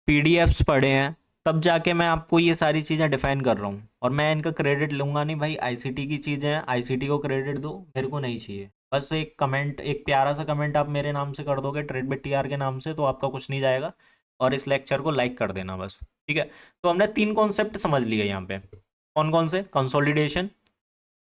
पीडीएफ्स पढ़े हैं, तब जाके मैं आपको ये सारी चीज़ें डिफाइन कर रहा हूँ। और मैं इनका क्रेडिट लूँगा नहीं भाई, आईसीटी की चीज़ें हैं, आईसीटी को क्रेडिट दो, मेरे को नहीं चाहिए। बस एक कमेंट, एक प्यारा सा कमेंट आप मेरे नाम से कर दोगे, ट्रेड बिट टीआर के नाम से, तो आपका कुछ नहीं जाएगा। और इस लेक्चर को लाइक कर देना बस, ठीक है। तो हमने 3 कॉन्सेप्ट समझ लिए यहाँ पे। कौन कौन से? कंसोलिडेशन,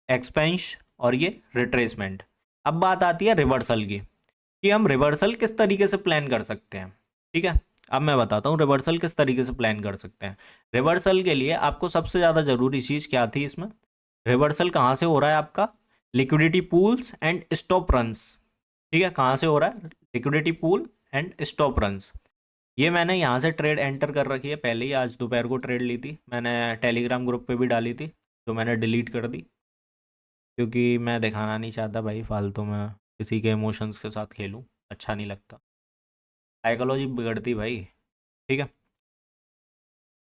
एक्सपेंशन और ये रिट्रेसमेंट। अब बात आती है रिवर्सल की, कि हम रिवर्सल किस तरीके से प्लान कर सकते हैं, ठीक है। अब मैं बताता हूँ रिवर्सल किस तरीके से प्लान कर सकते हैं। रिवर्सल के लिए आपको सबसे ज़्यादा ज़रूरी चीज़ क्या थी इसमें, रिवर्सल कहाँ से हो रहा है आपका, liquidity pools and stop runs. ठीक है, कहाँ से हो रहा है, liquidity pool and stop runs. ये मैंने यहाँ से ट्रेड एंटर कर रखी है पहले ही, आज दोपहर को ट्रेड ली थी मैंने, टेलीग्राम ग्रुप पे भी डाली थी, तो मैंने डिलीट कर दी क्योंकि मैं दिखाना नहीं चाहता भाई फालतू में किसी के इमोशंस के साथ खेलूँ, अच्छा नहीं लगता, साइकोलॉजी बिगड़ती भाई। ठीक है,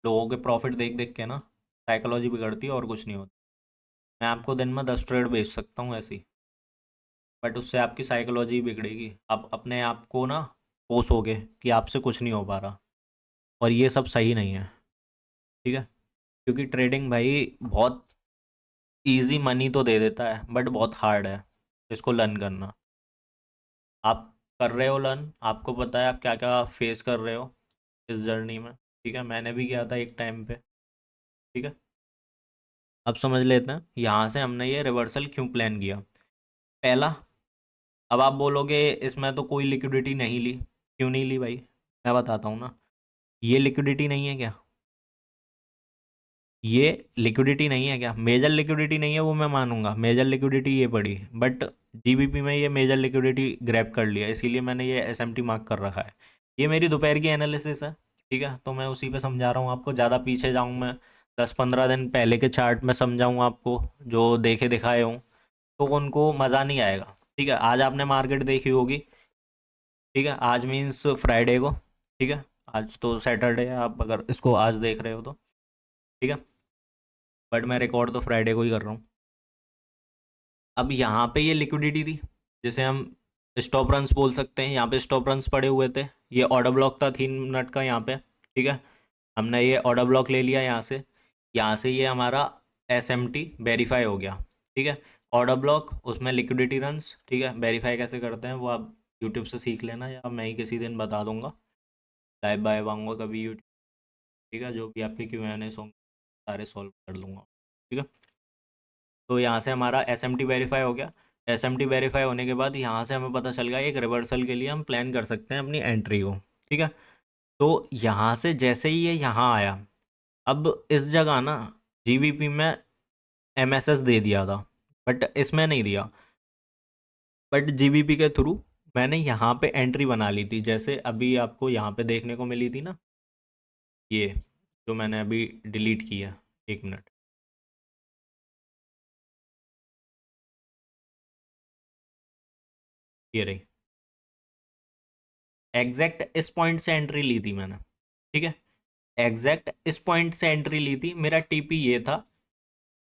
लोगों के प्रॉफिट देख देख के ना साइकोलॉजी बिगड़ती है और कुछ नहीं होता। मैं आपको दिन में 10 ट्रेड बेच सकता हूँ ऐसी, बट उससे आपकी साइकोलॉजी बिगड़ेगी, आप अपने आप को ना कोसोगे कि आपसे कुछ नहीं हो पा रहा, और ये सब सही नहीं है। ठीक है, क्योंकि ट्रेडिंग भाई बहुत इजी मनी तो दे देता है बट बहुत हार्ड है इसको लर्न करना। आप कर रहे हो लर्न, आपको पता है आप क्या क्या फेस कर रहे हो इस जर्नी में। ठीक है, मैंने भी किया था एक टाइम पे। ठीक है, अब समझ लेते हैं यहाँ से हमने ये रिवर्सल क्यों प्लान किया। पहला, अब आप बोलोगे इसमें तो कोई लिक्विडिटी नहीं ली, क्यों नहीं ली भाई, मैं बताता हूँ ना। ये लिक्विडिटी नहीं है क्या, ये लिक्विडिटी नहीं है क्या, मेजर लिक्विडिटी नहीं है वो मैं मानूंगा, मेजर लिक्विडिटी ये पड़ी, बट जीबीपी में ये मेजर लिक्विडिटी ग्रैब कर लिया, इसीलिए मैंने ये एसएमटी मार्क कर रखा है। ये मेरी दोपहर की एनालिसिस है। ठीक है, तो मैं उसी पे समझा रहा हूँ आपको, ज़्यादा पीछे जाऊँ मैं 10-15 दिन पहले के चार्ट में समझाऊँ आपको जो देखे दिखाए हूँ, तो उनको मज़ा नहीं आएगा। ठीक है, आज आपने मार्केट देखी होगी। ठीक है, आज मीन्स फ्राइडे को। ठीक है, आज तो सैटरडे है, आप अगर इसको आज देख रहे हो तो। ठीक है, बट मैं रिकॉर्ड तो फ्राइडे को ही कर रहा हूँ। अब यहाँ पे ये लिक्विडिटी थी जिसे हम स्टॉप रन्स बोल सकते हैं, यहाँ पे स्टॉप रन्स पड़े हुए थे, ये ऑर्डर ब्लॉक था 3 मिनट का यहाँ पे। ठीक है, हमने ये ऑर्डर ब्लॉक ले लिया यहाँ से ये हमारा एस एम टी वेरीफाई हो गया। ठीक है, ऑर्डर ब्लॉक उसमें लिक्विडिटी रन्स। ठीक है, वेरीफाई कैसे करते हैं वो आप यूट्यूब से सीख लेना, या मैं ही किसी दिन बता दूंगा, लाइव बाय आऊँगा कभी यूट्यूब। ठीक है, जो भी आपके क्यू एन एस होंगे सारे सॉल्व कर लूँगा। ठीक है, तो यहाँ से हमारा एस एम टी वेरीफाई हो गया। एस एम टी वेरीफाई होने के बाद यहाँ से हमें पता चल गया एक रिवर्सल के लिए हम प्लान कर सकते हैं अपनी एंट्री को। ठीक है, तो यहाँ से जैसे ही ये यहाँ आया, अब इस जगह ना जीबीपी में एमएसएस दे दिया था, बट इसमें नहीं दिया, बट जीबीपी के थ्रू मैंने यहाँ पे एंट्री बना ली थी, जैसे अभी आपको यहाँ पे देखने को मिली थी ना, ये जो मैंने अभी डिलीट किया, 1 मिनट, ये रही, एग्जैक्ट इस पॉइंट से एंट्री ली थी मैंने। ठीक है, एग्जैक्ट इस पॉइंट से एंट्री ली थी, मेरा टीपी ये था,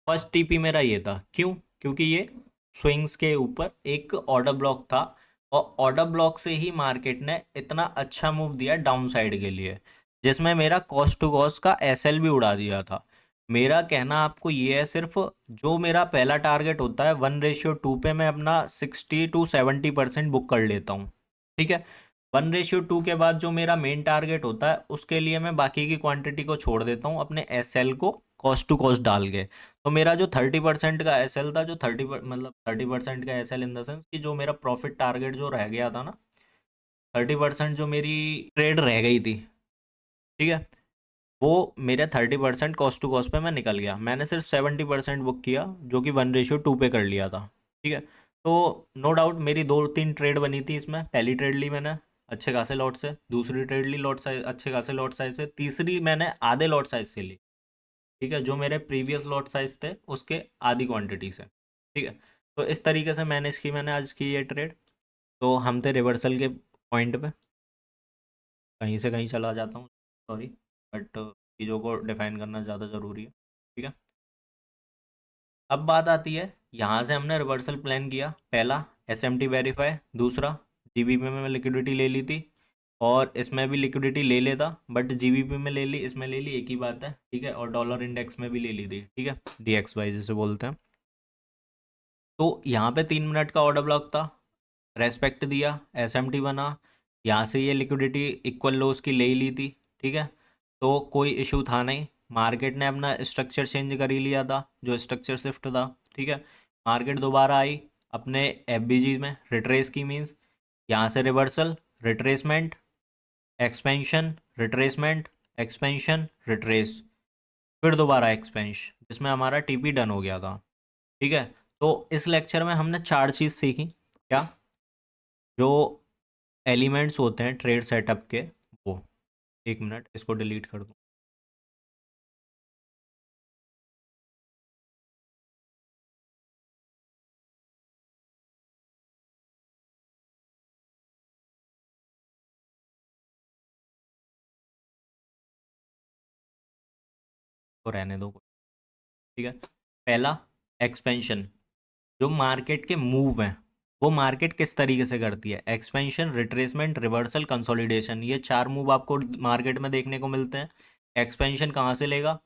फर्स्ट टीपी मेरा ये था, क्यों, क्योंकि ये स्विंग्स के ऊपर एक ऑर्डर ब्लॉक था, और ऑर्डर ब्लॉक से ही मार्केट ने इतना अच्छा मूव दिया डाउन साइड के लिए, जिसमें मेरा कॉस्ट टू कॉस्ट का एसएल भी उड़ा दिया था। मेरा कहना आपको ये है, सिर्फ जो मेरा पहला टारगेट होता है 1:2 पे मैं अपना 60-70% बुक कर लेता हूँ। ठीक है, 1:2 के बाद जो मेरा मेन टारगेट होता है उसके लिए मैं बाकी की क्वांटिटी को छोड़ देता हूँ अपने एसएल को कॉस्ट टू कॉस्ट डाल के। तो मेरा जो 30% का एसएल था, जो 30% का एसएल इन द सेंस कि जो मेरा प्रॉफिट टारगेट जो रह गया था ना, 30% जो मेरी ट्रेड रह गई थी। ठीक है, वो मेरे 30% कॉस्ट टू कॉस्ट पे मैं निकल गया, मैंने सिर्फ 70% बुक किया जो कि 1:2 पे कर लिया था। ठीक है, तो नो डाउट मेरी 2-3 ट्रेड बनी थी इसमें, पहली ट्रेड ली मैंने अच्छे खासे लॉट से, दूसरी ट्रेड ली लॉट साइज अच्छे खासे लॉट साइज से, तीसरी मैंने आधे लॉट साइज से ली। ठीक है, जो मेरे प्रीवियस लॉट साइज थे उसके आधी क्वांटिटी से। ठीक है, तो इस तरीके से मैनेज की मैंने आज की ये ट्रेड। तो हम थे रिवर्सल के पॉइंट पे, कहीं से कहीं चला जाता हूँ, सॉरी, बट चीज़ों को डिफाइन करना ज़्यादा ज़रूरी है। ठीक है, अब बात आती है, यहाँ से हमने रिवर्सल प्लान किया, पहला एस एम टी वेरीफाई, दूसरा जीबीपी में लिक्विडिटी ले ली थी, और इसमें भी लिक्विडिटी ले लेता, बट जीबीपी में ले ली, इसमें ले ली, एक ही बात है। ठीक है, और डॉलर इंडेक्स में भी ले ली थी। ठीक है, डीएक्सवाई जिसे बोलते हैं। तो यहाँ पे 3 मिनट का ऑर्डर ब्लॉक था, रेस्पेक्ट दिया, एसएमटी बना, यहाँ से ये लिक्विडिटी इक्वल लोस की ले ही ली थी। ठीक है, तो कोई इशू था नहीं, मार्केट ने अपना स्ट्रक्चर चेंज कर ही लिया था, जो स्ट्रक्चर शिफ्ट था। ठीक है, मार्केट दोबारा आई अपने एफबीजी में, रिट्रेस की मीन्स यहाँ से reversal, retracement, expansion, retracement, expansion, retrace, फिर दोबारा एक्सपेंशन, जिसमें हमारा टीपी डन हो गया था। ठीक है, तो इस लेक्चर में हमने 4 चीज़ सीखी। क्या? जो एलिमेंट्स होते हैं ट्रेड सेटअप के, वो, एक मिनट इसको डिलीट कर दूँ। तो रहने दो। ठीक है, पहला एक्सपेंशन, जो मार्केट के मूव हैं वो मार्केट किस तरीके से करती है। एक्सपेंशन, रिट्रेसमेंट, रिवर्सल, कंसोलिडेशन, ये 4 मूव आपको मार्केट में देखने को मिलते हैं। एक्सपेंशन कहाँ से लेगा?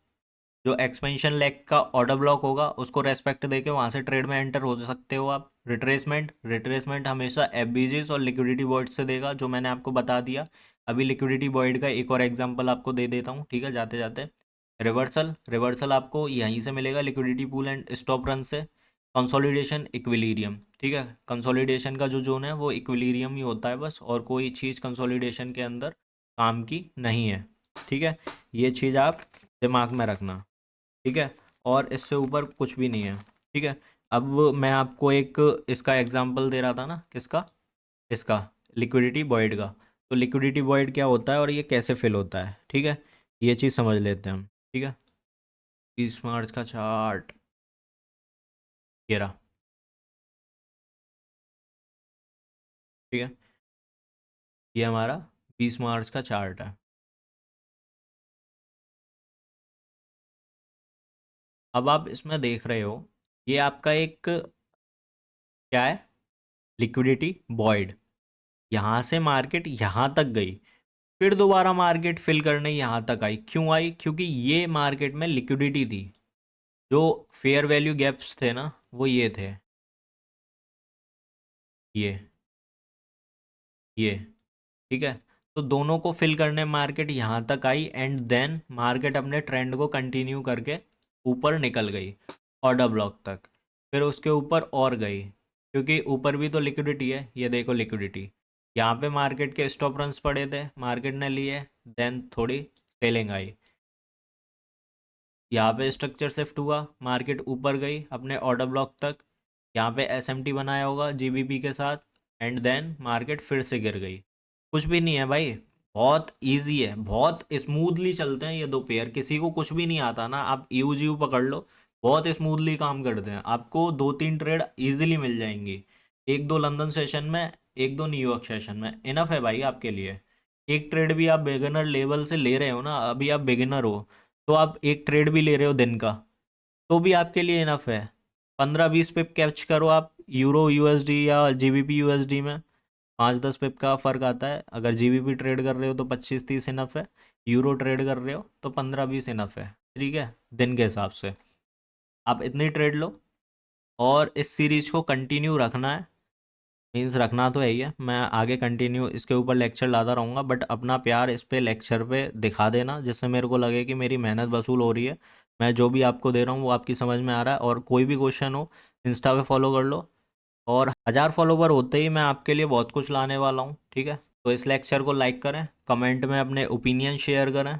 जो एक्सपेंशन लेग का ऑर्डर ब्लॉक होगा उसको रेस्पेक्ट देके वहाँ से ट्रेड में एंटर हो सकते हो आप। रिट्रेसमेंट, रिट्रेसमेंट हमेशा एफबीजीज और लिक्विडिटी वॉइड से देगा, जो मैंने आपको बता दिया। अभी लिक्विडिटी वॉइड का एक और एग्जांपल आपको दे देता हूँ, ठीक है, जाते जाते। रिवर्सल, रिवर्सल आपको यहीं से मिलेगा, liquidity pool and stop run से। कंसोलिडेशन, इक्विलिब्रियम, ठीक है, कंसोलिडेशन का जो जोन है वो इक्विलिब्रियम ही होता है बस, और कोई चीज़ कंसोलिडेशन के अंदर काम की नहीं है। ठीक है, ये चीज़ आप दिमाग में रखना। ठीक है, और इससे ऊपर कुछ भी नहीं है। ठीक है, अब मैं आपको एक इसका एग्जांपल दे रहा था ना, किसका? इसका, लिक्विडिटी वॉइड का। तो लिक्विडिटी वॉइड क्या होता है और ये कैसे फिल होता है, ठीक है, ये चीज़ समझ लेते हैं हम। ठीक है, 20 मार्च का चार्ट, ये रहा। ठीक है, ये हमारा 20 मार्च का चार्ट है। अब आप इसमें देख रहे हो, ये आपका एक क्या है, लिक्विडिटी वॉइड। यहाँ से मार्केट यहाँ तक गई, फिर दोबारा मार्केट फिल करने यहाँ तक आई। क्यों आई? क्योंकि ये मार्केट में लिक्विडिटी थी। जो फेयर वैल्यू गैप्स थे ना, वो ये थे, ये ये ठीक है, तो दोनों को फिल करने मार्केट यहाँ तक आई, एंड देन मार्केट अपने ट्रेंड को कंटिन्यू करके ऊपर निकल गई ऑर्डर ब्लॉक तक। फिर उसके ऊपर और गई, क्योंकि ऊपर भी तो लिक्विडिटी है। ये देखो लिक्विडिटी, यहाँ पे मार्केट के स्टॉप रन्स पड़े थे, मार्केट ने लिए, देन थोड़ी सेलिंग आई, यहाँ पे स्ट्रक्चर शिफ्ट हुआ, मार्केट ऊपर गई अपने ऑर्डर ब्लॉक तक, यहाँ पे एसएमटी बनाया होगा जीबीपी के साथ, एंड देन मार्केट फिर से गिर गई। कुछ भी नहीं है भाई, बहुत इजी है, बहुत स्मूथली चलते हैं ये दो पेयर। किसी को कुछ भी नहीं आता ना, आप यूजीयू पकड़ लो, बहुत स्मूथली काम करते हैं। आपको 2-3 ट्रेड इजीली मिल जाएंगी, एक दो लंदन सेशन में, एक दो न्यूयॉर्क सेशन में, इनफ है भाई आपके लिए। एक ट्रेड भी आप बिगिनर लेवल से ले रहे हो ना, अभी आप बिगिनर हो, तो आप एक ट्रेड भी ले रहे हो दिन का, तो भी आपके लिए इनफ है। 15-20 पिप कैच करो आप यूरो यूएसडी या जीबीपी यूएसडी में, 5-10 पिप का फ़र्क आता है। अगर जीबीपी ट्रेड कर रहे हो तो 25-30 इनफ है, यूरो ट्रेड कर रहे हो तो 15-20 इनफ है। ठीक है, दिन के हिसाब से आप इतनी ट्रेड लो, और इस सीरीज को कंटिन्यू रखना है। मीन्स रखना तो है ही है, मैं आगे कंटिन्यू इसके ऊपर लेक्चर लाता रहूँगा, बट अपना प्यार इस पे लेक्चर पे दिखा देना, जिससे मेरे को लगे कि मेरी मेहनत वसूल हो रही है। मैं जो भी आपको दे रहा हूँ वो आपकी समझ में आ रहा है। और कोई भी क्वेश्चन हो, इंस्टा पे फॉलो कर लो, और 1000 फॉलोवर होते ही मैं आपके लिए बहुत कुछ लाने वाला हूँ। ठीक है, तो इस लेक्चर को लाइक करें, कमेंट में अपने ओपिनियन शेयर करें,